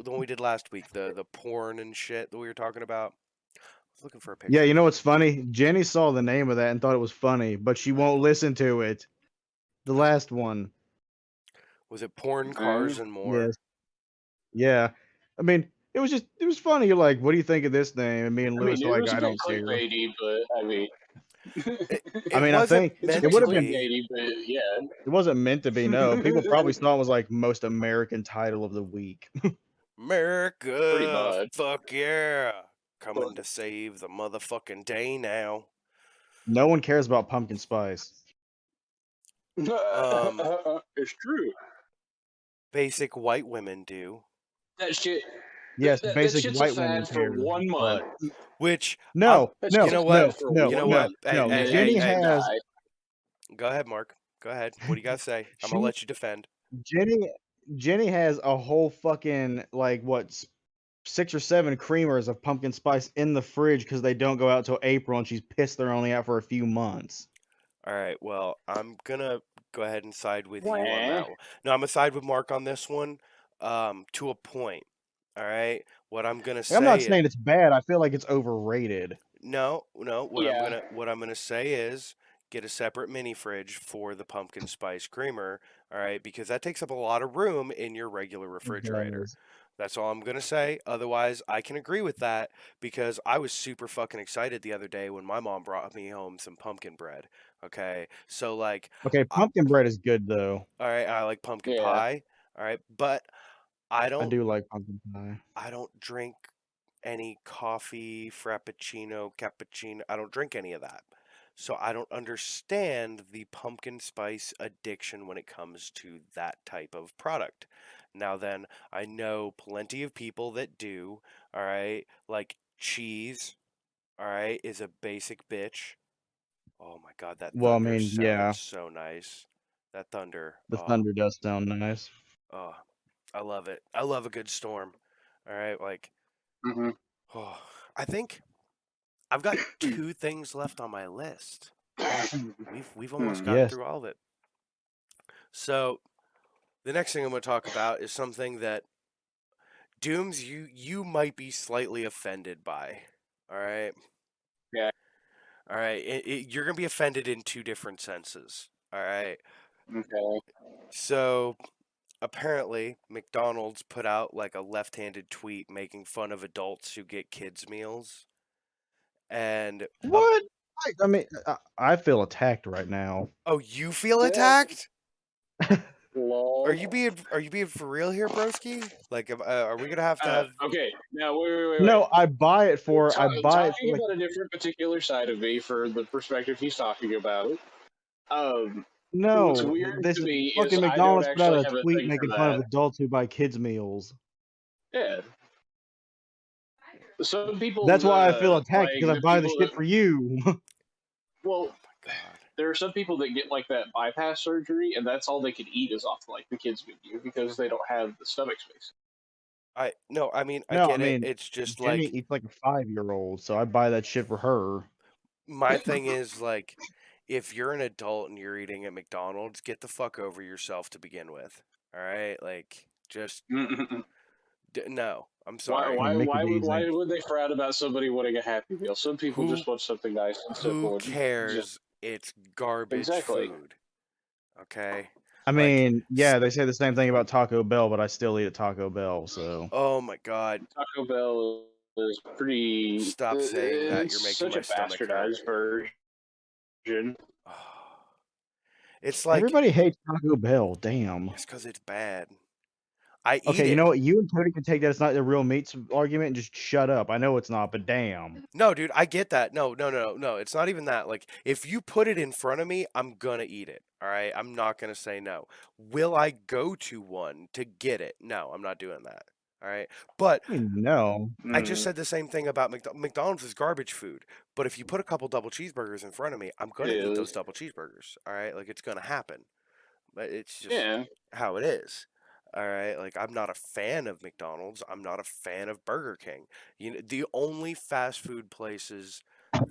one we did last week, the porn and shit that we were talking about. I was looking for a picture. Yeah, you know what's funny? Jenny saw the name of that and thought it was funny, but she won't listen to it. The last one. Was it porn, cars, and more? Yes. Yeah. I mean, it was funny. You're like, what do you think of this name? And me and I Lewis mean, are it like, was a I bit don't care. clickbaity, but I mean, I mean, I wasn't think meant it would to have been. be. clickbaity, but yeah. It wasn't meant to be. No, people probably thought it was like most American title of the week. America, much. fuck yeah, coming to save the motherfucking day now. No one cares about pumpkin spice. It's true. Basic white women do. That shit. Yes, that basic shit's white a fad women for care. 1 month. Which No, That's no, just you know a what? fad for no, You know one what? month. Hey, no. hey, Jenny hey, hey, has. Go ahead, Mark. Go ahead. What do you got to say? I'm gonna let you defend. Jenny has a whole fucking like what 6 or 7 creamers of pumpkin spice in the fridge because they don't go out till April, and she's pissed they're only out for a few months. All right. Well, I'm gonna go ahead and side with you on Wah. that one. No, I'm gonna side with Mark on this one. to a point. All right. What I'm gonna I'm not say, saying it's bad. I feel like it's overrated. no, no. Yeah. What I'm gonna say is get a separate mini fridge for the pumpkin spice creamer. All right, because that takes up a lot of room in your regular It refrigerator. does. That's all I'm gonna say. Otherwise, I can agree with that because I was super fucking excited the other day when my mom brought me home some pumpkin bread. Okay, so like, Okay, pumpkin bread is good though. all right, I like pumpkin Yeah. pie. All right, but I I don't do like pumpkin pie. I don't drink any coffee, frappuccino, cappuccino. I don't drink any of that. So I don't understand the pumpkin spice addiction when it comes to that type of product. Now then, I know plenty of people that do, all right? Like cheese, all right, is a basic bitch. Oh my God, that Well, I thunder mean, yeah, sounds so nice. That thunder. the Oh, thunder does sound nice. oh, I love it. I love a good storm. All right, like, Mm-hmm. oh, I think I've got two things left on my list. We've almost gotten Yes. through all of it. So the next thing I'm going to talk about is something that Dooms you might be slightly offended by. All right. Yeah. All right. You're going to be offended in two different senses. All right. Okay. So apparently McDonald's put out like a left-handed tweet making fun of adults who get kids meals, and What? I mean, I feel attacked right now. oh, you feel Yeah. attacked? Lol. Are you being for real here, broski? Like, are we gonna have to have? Okay. Now, wait. No, I buy it for Talking like about a different particular side of me for the perspective he's talking about. What's no. weird This to me is fucking I don't McDonald's put out actually a have a tweet thing for making fun of that. adults who buy kids meals. Yeah. Some people, That's why I feel attacked like because I the buy the people shit that, for you. well, God. there are some people that get like that bypass surgery, and that's all they can eat is off like the kids menu because they don't have the stomach space. No, I mean, I No, I get it. mean It's just Jenny like eats like a 5-year-old, so I buy that shit for her. my thing is like, if you're an adult and you're eating at McDonald's, get the fuck over yourself to begin with. All right, like just no. I'm sorry. Mickey D's Why ain't. would they frown about somebody wanting a Happy Meal? Some people Who just want something nice and who simple and just cares? It's garbage exactly. food. Okay, I like, mean, yeah, they say the same thing about Taco Bell, but I still eat at Taco Bell, so. oh my God, Taco Bell is pretty. stop saying that. You're It's making such my a stomach hurt. bastardized version. It's like Everybody hates Taco Bell. Damn. it's because it's bad. I eat Okay, you it. know what? You and Cody can take that it's not the real meats argument and just shut up. I know it's not, but damn. No, dude, I get that. No. It's not even that. Like, if you put it in front of me, I'm gonna eat it. All right. I'm not gonna say no. Will I go to one to get it? No, I'm not doing that. All right. But I mean, no. I just said the same thing about McDonald's is garbage food. But if you put a couple double cheeseburgers in front of me, I'm It gonna eat those is. double cheeseburgers. All right. Like, it's gonna happen. But it's just Yeah. how it is. All right, like I'm not a fan of McDonald's. I'm not a fan of Burger King. You know, the only fast food places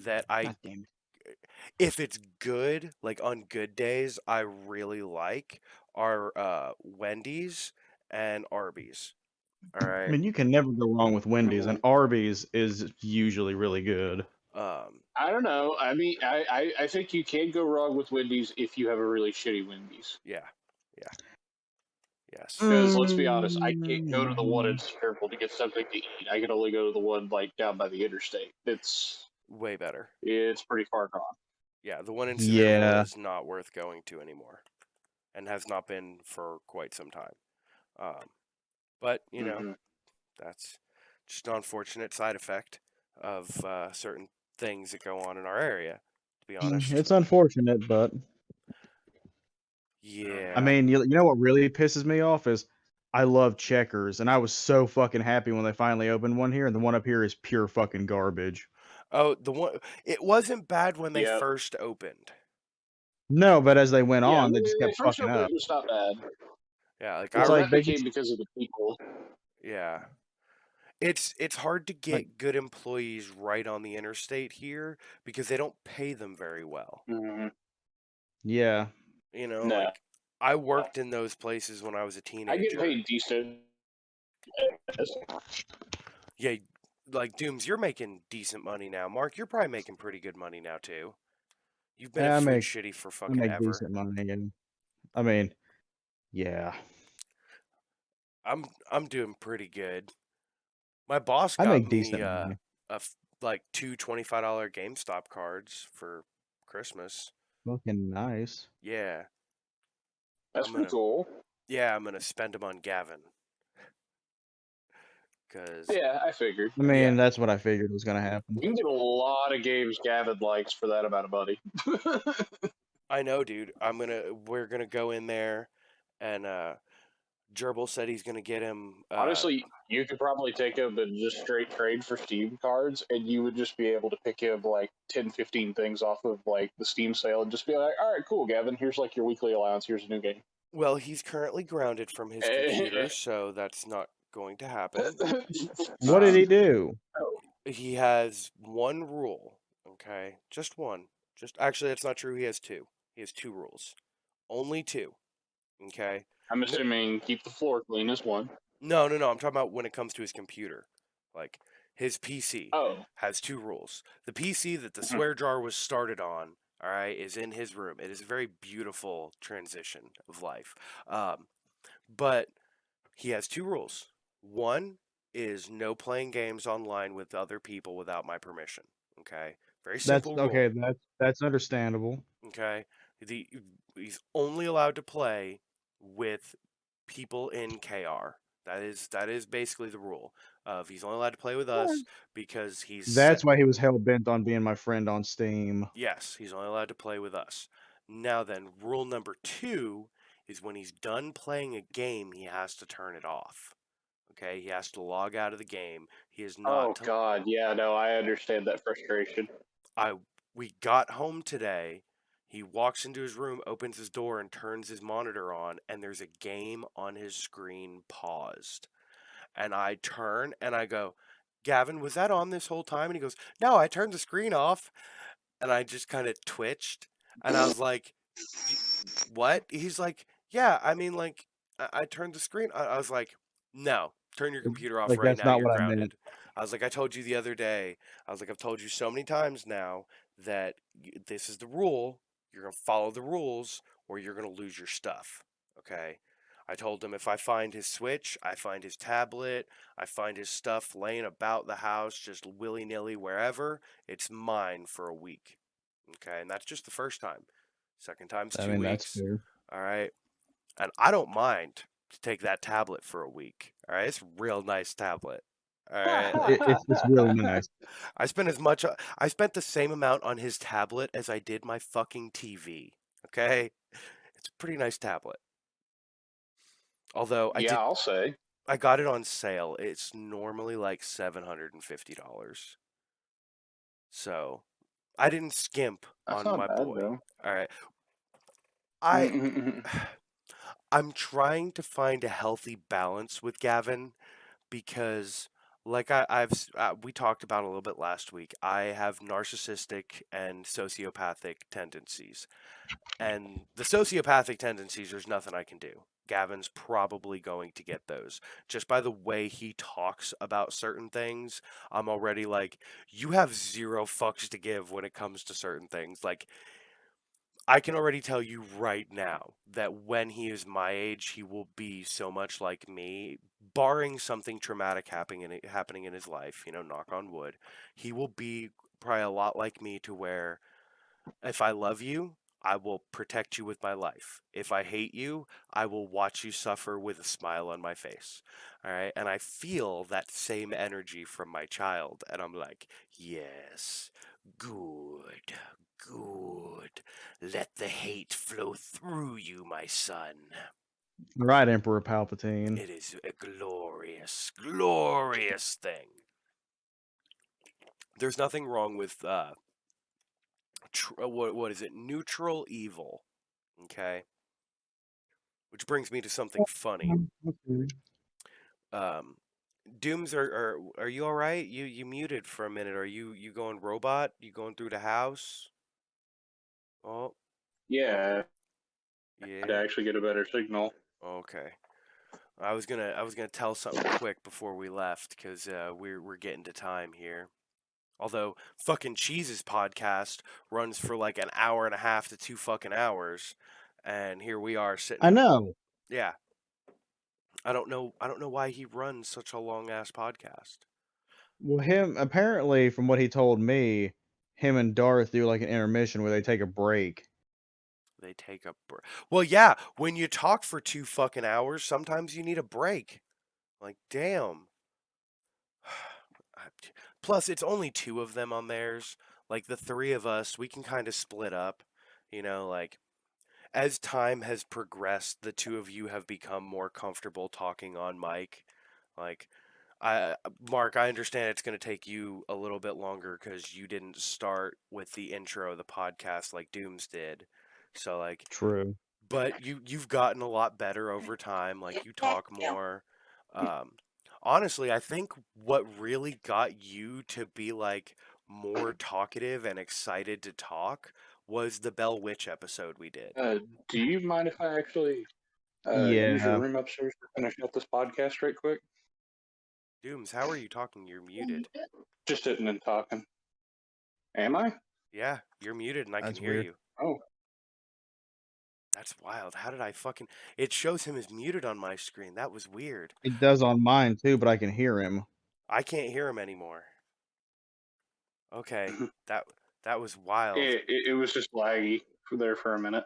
that God damn it. if it's good, like on good days, I really like are Wendy's and Arby's. All I right. mean, you can never go wrong with Wendy's, and Arby's is usually really good. I don't know. I mean, I think you can go wrong with Wendy's if you have a really shitty Wendy's. Yeah. Yes. Because let's be honest, I can't go to the one in Circle to get something to eat. I can only go to the one like down by the interstate. Way better. It's pretty far gone. Yeah, the one in Yeah. Cedarville is not worth going to anymore, and has not been for quite some time. But you know, that's just an unfortunate side effect of certain things that go on in our area. To be honest, It's unfortunate, but yeah. I mean, you know what really pisses me off is I love Checkers, and I was so fucking happy when they finally opened one here, and the one up here is pure fucking garbage. Oh, the one it wasn't bad when they Yep. first opened. No, but as they went Yeah, on, they just when kept they first fucking opened, up. it was not bad. Yeah, like It's I like reckon they it came just because of the people. yeah. It's hard to get like good employees right on the interstate here because they don't pay them very well. yeah. You know, No, like I worked in those places when I was a I get teenager. paid decent Yeah, like Dooms, you're making decent money now. Mark, you're probably making pretty good money now too. You've been Yeah, at I Food make Shitty for I fucking make ever. decent money, and I mean, yeah, I'm doing pretty good. My boss I got make me decent money. like two $25 GameStop cards for Christmas. Fucking nice. Yeah, That's I'm pretty gonna cool. I'm gonna spend them on Gavin. Cause Yeah, I figured. I yeah, mean, that's what I figured was gonna happen. You can get a lot of games Gavin likes for that amount of money. I know, dude. We're gonna go in there, and Gerbil said he's gonna get him. Honestly, you could probably take him and just straight trade for Steam cards, and you would just be able to pick him like 10, 15 things off of like the Steam sale and just be like, all right, cool, Gavin, here's like your weekly allowance, here's a new game. Well, he's currently grounded from his computer, so that's not going to happen. What did Um, he do? He has one rule, okay? Just one. Just actually, that's not true. He has two. He has two rules. Only two, okay? I'm assuming keep the floor clean is one. No. I'm talking about when it comes to his computer. Like his PC Oh. has two rules. The PC that the Mhm. swear jar was started on, all right, is in his room. It is a very beautiful transition of life. But he has two rules. One is no playing games online with other people without my permission. Okay? Very That's simple rule. okay. That's understandable. Okay? He's only allowed to play with people in KR. That is basically the rule. Of he's only allowed to play with us because That's why he was hell bent on being my friend on Steam. yes, he's only allowed to play with us. Now then, rule number 2 is when he's done playing a game, he has to turn it off. Okay, he has to log out of the game. He is not. Oh God, yeah, no, I understand that frustration. We got home today. He walks into his room, opens his door, and turns his monitor on, and there's a game on his screen paused. And I turn and I go, Gavin, was that on this whole time? And he goes, No, I turned the screen off. And I just kind of twitched, and I was like, what? He's like, yeah, I mean, like, I turned the screen. I was like, no, turn your computer off Like right that's now. not You're what I meant. grounded. I was like, I told you the other day. I was like, I've told you so many times now that this is the rule. You're going to follow the rules or you're going to lose your stuff. Okay. I told him if I find his Switch, I find his tablet, I find his stuff laying about the house just willy nilly wherever, it's mine for a week. Okay. And that's just the first time. Second time's I 2 mean, that's weeks. fair. All right. And I don't mind to take that tablet for a week. All right. It's a real nice tablet. All right. It's really nice. I spent the same amount on his tablet as I did my fucking TV. Okay. It's a pretty nice tablet. Although Yeah, I'll say. I got it on sale. It's normally like $750. So I didn't skimp That's on not my bad boy. though. All right. Mm-mm-mm. I'm trying to find a healthy balance with Gavin because, like we talked about a little bit last week, I have narcissistic and sociopathic tendencies. And the sociopathic tendencies, there's nothing I can do. Gavin's probably going to get those. Just by the way he talks about certain things, I'm already like, you have zero fucks to give when it comes to certain things. Like, I can already tell you right now that when he is my age, he will be so much like me, barring something traumatic happening in his life, knock on wood. He will be probably a lot like me to where if I love you, I will protect you with my life. If I hate you, I will watch you suffer with a smile on my face. All right? And I feel that same energy from my child. And I'm like, yes, good, good. Let the hate flow through you, my son. Right, Emperor Palpatine. It is a glorious, glorious thing. There's nothing wrong with what is it? Neutral evil. Okay. Which brings me to something funny. Okay. Dooms, are you all right? You muted for a minute. Are you going robot? You going through the house? Oh, Yeah, to yeah. actually get a better signal. Okay. I was gonna tell something quick before we left because we're getting to time here. Although fucking Cheese's podcast runs for like an hour and a half to 2 fucking hours, and here we are I sitting. know. Yeah, I don't know. I don't know why he runs such a long ass podcast. Well, him apparently, from what he told me, him and Darth do like an intermission where they take a break. They take a break. Well, yeah, when you talk for 2 fucking hours, sometimes you need a break. Like, damn. Plus, it's only two of them on theirs. Like, the three of us, we can kind of split up. Like, as time has progressed, the two of you have become more comfortable talking on mic. Like, Mark, I understand it's going to take you a little bit longer because you didn't start with the intro of the podcast like Dooms did. So, like, True. but you've gotten a lot better over time. Like, you talk more. Um, Honestly, I think what really got you to be like more talkative and excited to talk was the Bell Witch episode we did. Do you mind if I actually use your Yeah. room upstairs to finish up this podcast right quick? Dooms, how are you talking? You're muted. Just sitting and talking. Am I? Yeah, you're muted and I That's can hear weird. you. Oh. That's wild. How did I fucking... It shows him as muted on my screen. That was weird. It does on mine too, but I can hear him. I can't hear him anymore. Okay, that was wild. It was just laggy there for a minute.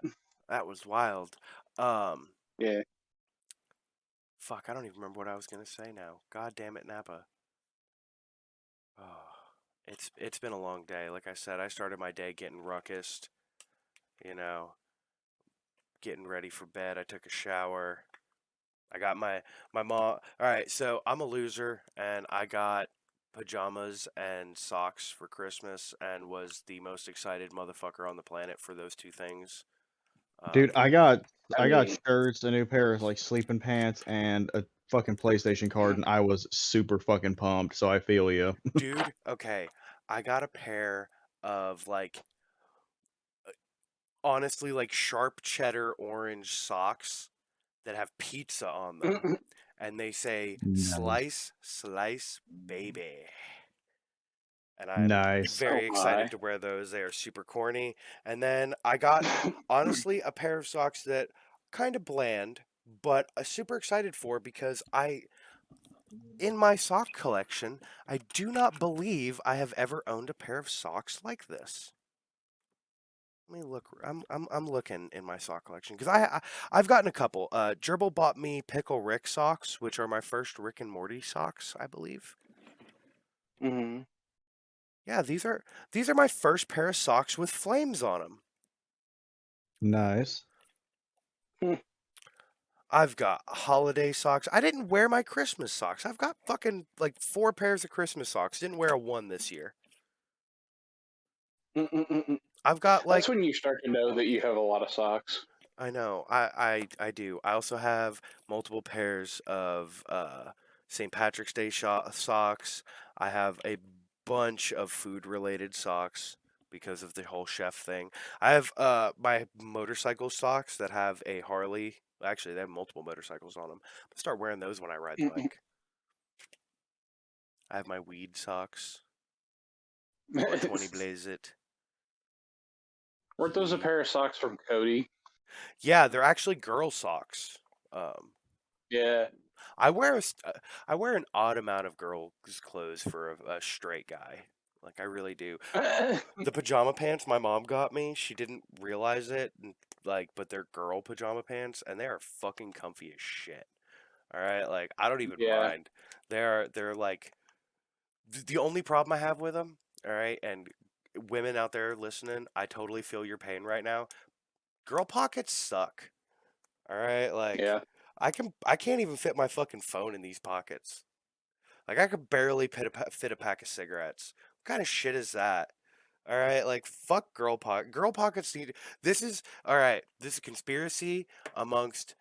That was wild. Yeah. Fuck, I don't even remember what I was gonna say now. God damn it, Napa. Oh, it's been a long day. Like I said, I started my day getting ruckused. Getting ready for bed. I took a shower. I got my mom. All right, so I'm a loser, and I got pajamas and socks for Christmas, and was the most excited motherfucker on the planet for those two things. Dude, I got I mean, shirts, a new pair of like sleeping pants, and a fucking PlayStation card, and I was super fucking pumped. So I feel you. Dude, okay, I got a pair of like honestly like sharp cheddar orange socks that have pizza on them, and they say "slice, slice, baby." And I'm Nice. very Oh excited my. to wear those. They are super corny. And then I got, honestly, a pair of socks that kind of bland, but I'm super excited for because in my sock collection, I do not believe I have ever owned a pair of socks like this. Let me look. I'm looking in my sock collection because I've gotten a couple. Gerbil bought me Pickle Rick socks, which are my first Rick and Morty socks, I believe. Mm-hmm. Yeah, these are my first pair of socks with flames on them. Nice. I've got holiday socks. I didn't wear my Christmas socks. I've got fucking like 4 pairs of Christmas socks. Didn't wear a one this year. I've got like That's when you start to know that you have a lot of socks. I know. I do. I also have multiple pairs of St. Patrick's Day socks. I have a bunch of food related socks because of the whole chef thing. I have my motorcycle socks that have a Harley. Actually, they have multiple motorcycles on them. I'll start wearing those when I ride the bike. I have my weed socks. 420 Blaze It. Weren't those a pair of socks from Cody? Yeah, they're actually girl socks. Yeah. I wear an odd amount of girls' clothes for a straight guy. Like I really do. The pajama pants my mom got me, she didn't realize it, but they're girl pajama pants, and they are fucking comfy as shit. All right, like I don't even Yeah. mind. They're like the only problem I have with them. All right, and women out there listening, I totally feel your pain right now. Girl pockets suck. All right, like Yeah. I can't even fit my fucking phone in these pockets. Like I could barely fit a pack of cigarettes. What kind of shit is that? All right, like fuck girl pocket. Girl pockets need. This is all right. This is a conspiracy amongst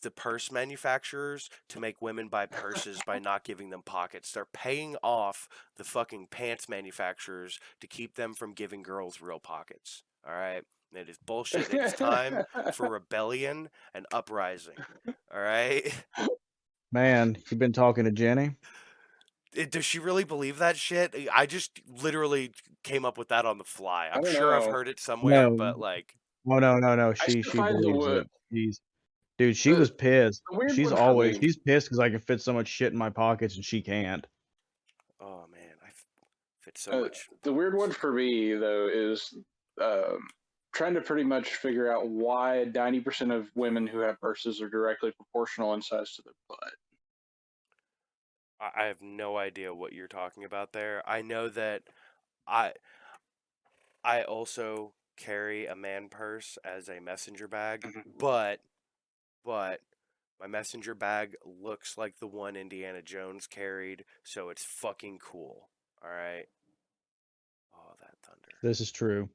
the purse manufacturers to make women buy purses by not giving them pockets. They're paying off the fucking pants manufacturers to keep them from giving girls real pockets. All right. It is bullshit. It is time for rebellion and uprising. All right. Man, you been talking to Jenny? Does she really believe that shit? I just literally came up with that on the fly. I I'm don't sure I've know. heard it somewhere, No. but like, Oh no. I She still she find believes the it. Dude, she the was pissed. the weird She's one for always me. she's pissed because I can fit so much shit in my pockets and she can't. oh man, I fit so much. The weird one pockets. for me though is trying to pretty much figure out why 90% of women who have purses are directly proportional in size to their butt. I have no idea what you're talking about there. I know that I I also carry a man purse as a messenger bag, but my messenger bag looks like the one Indiana Jones carried, so it's fucking cool. All right. Oh, that thunder. This is true.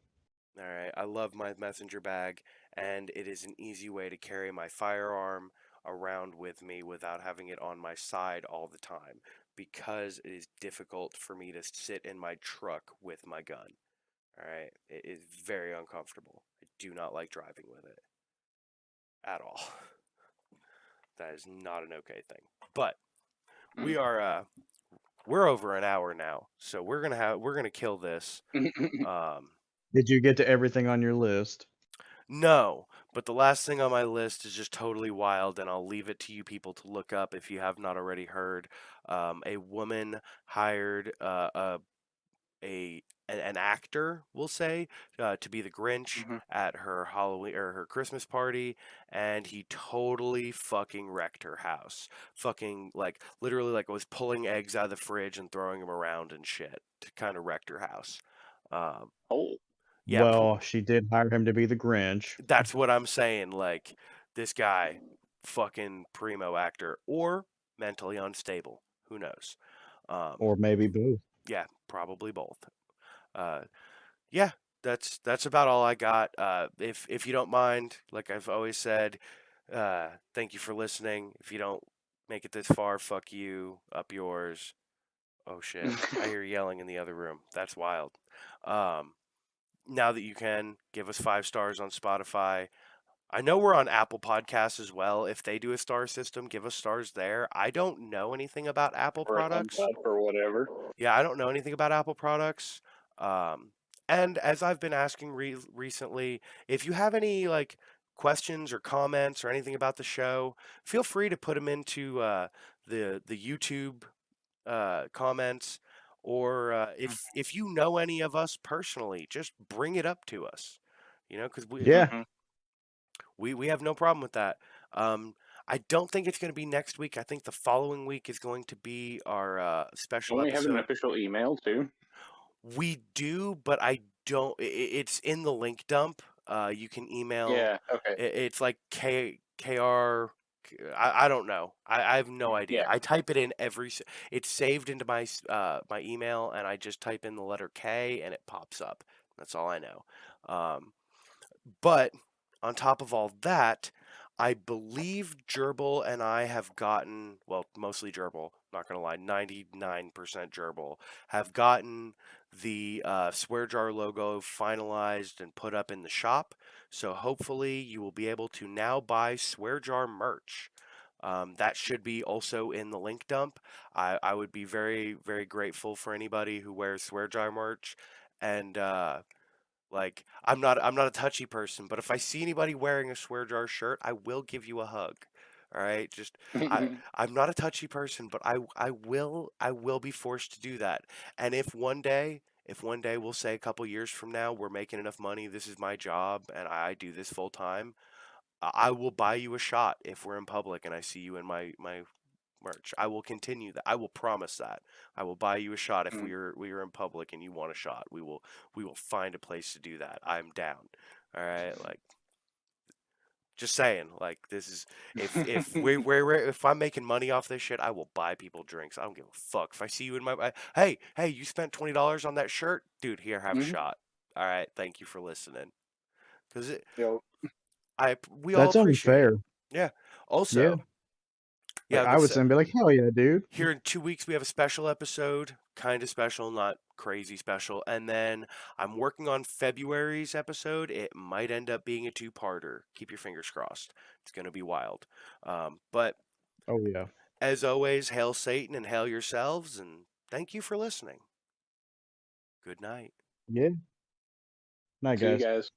All right. I love my messenger bag, and it is an easy way to carry my firearm around with me without having it on my side all the time because it is difficult for me to sit in my truck with my gun. All right. It is very uncomfortable. I do not like driving with it at all. That is not an okay thing. But we are we're over an hour now, so we're gonna kill this. Did you get to everything on your list? No, but the last thing on my list is just totally wild, and I'll leave it to you people to look up if you have not already heard. A woman hired an actor, we'll say, to be the Grinch at her Halloween or her Christmas party, and he totally fucking wrecked her house. Fucking like literally like was pulling eggs out of the fridge and throwing them around and shit to kind of wreck her house. Oh, Yeah, Well, she did hire him to be the Grinch. that's what I'm saying. Like this guy, fucking primo actor or mentally unstable. Who knows? Or maybe both. Yeah, probably both. Uh, yeah, that's about all I got. If you don't mind, like I've always said, thank you for listening. If you don't make it this far, fuck you. Up yours. Oh shit! I hear yelling in the other room. That's wild. Um, now that you can give us 5 stars on Spotify. I know we're on Apple Podcasts as well. If they do a star system, give us stars there. I don't know anything about Apple or a thumbs products. up or whatever. Yeah, I don't know anything about Apple products. And as I've been asking recently, if you have any like questions or comments or anything about the show, feel free to put them into the YouTube comments, or if you know any of us personally, just bring it up to us. You know, because Yeah. we have no problem with that. I don't think it's going to be next week. I think the following week is going to be our special Don't we have an episode. official email too? We do, but I don't. It's in the link dump. You can email. Yeah. Okay. It's like KR. I don't know. I have no idea. Yeah. I type it in It's saved into my my email, and I just type in the letter K, and it pops up. That's all I know. But on top of all that, I believe Gerbil and I have gotten, well, mostly Gerbil, not going to lie, 99% Gerbil, have gotten the Swear Jar logo finalized and put up in the shop. So hopefully you will be able to now buy Swear Jar merch. That should be also in the link dump. I would be very, very grateful for anybody who wears Swear Jar merch. And like I'm not a touchy person, but if I see anybody wearing a Swear Jar shirt, I will give you a hug. All right? Just I'm not a touchy person, but I will be forced to do that. And if one day we'll say a couple years from now we're making enough money, this is my job and I do this full time, I will buy you a shot if we're in public and I see you in my merch. I will continue that. I will promise that. I will buy you a shot if we are in public and you want a shot. We will find a place to do that. I'm down. All right, like just saying. Like this is if I'm making money off this shit, I will buy people drinks. I don't give a fuck. If I see you in my hey, you spent $20 on that shirt, dude. Here, have a shot. All right, thank you for listening. Because we all That's only appreciate it. fair. Yeah. Also, Yeah, I would say, be like, hell yeah, dude. here in 2 weeks, we have a special episode, kind of special, not crazy special. And then I'm working on February's episode. It might end up being a 2-parter. Keep your fingers crossed. It's going to be wild. But Oh yeah. As always, hail Satan and hail yourselves, and thank you for listening. Good night. Yeah. Night, See you guys. guys.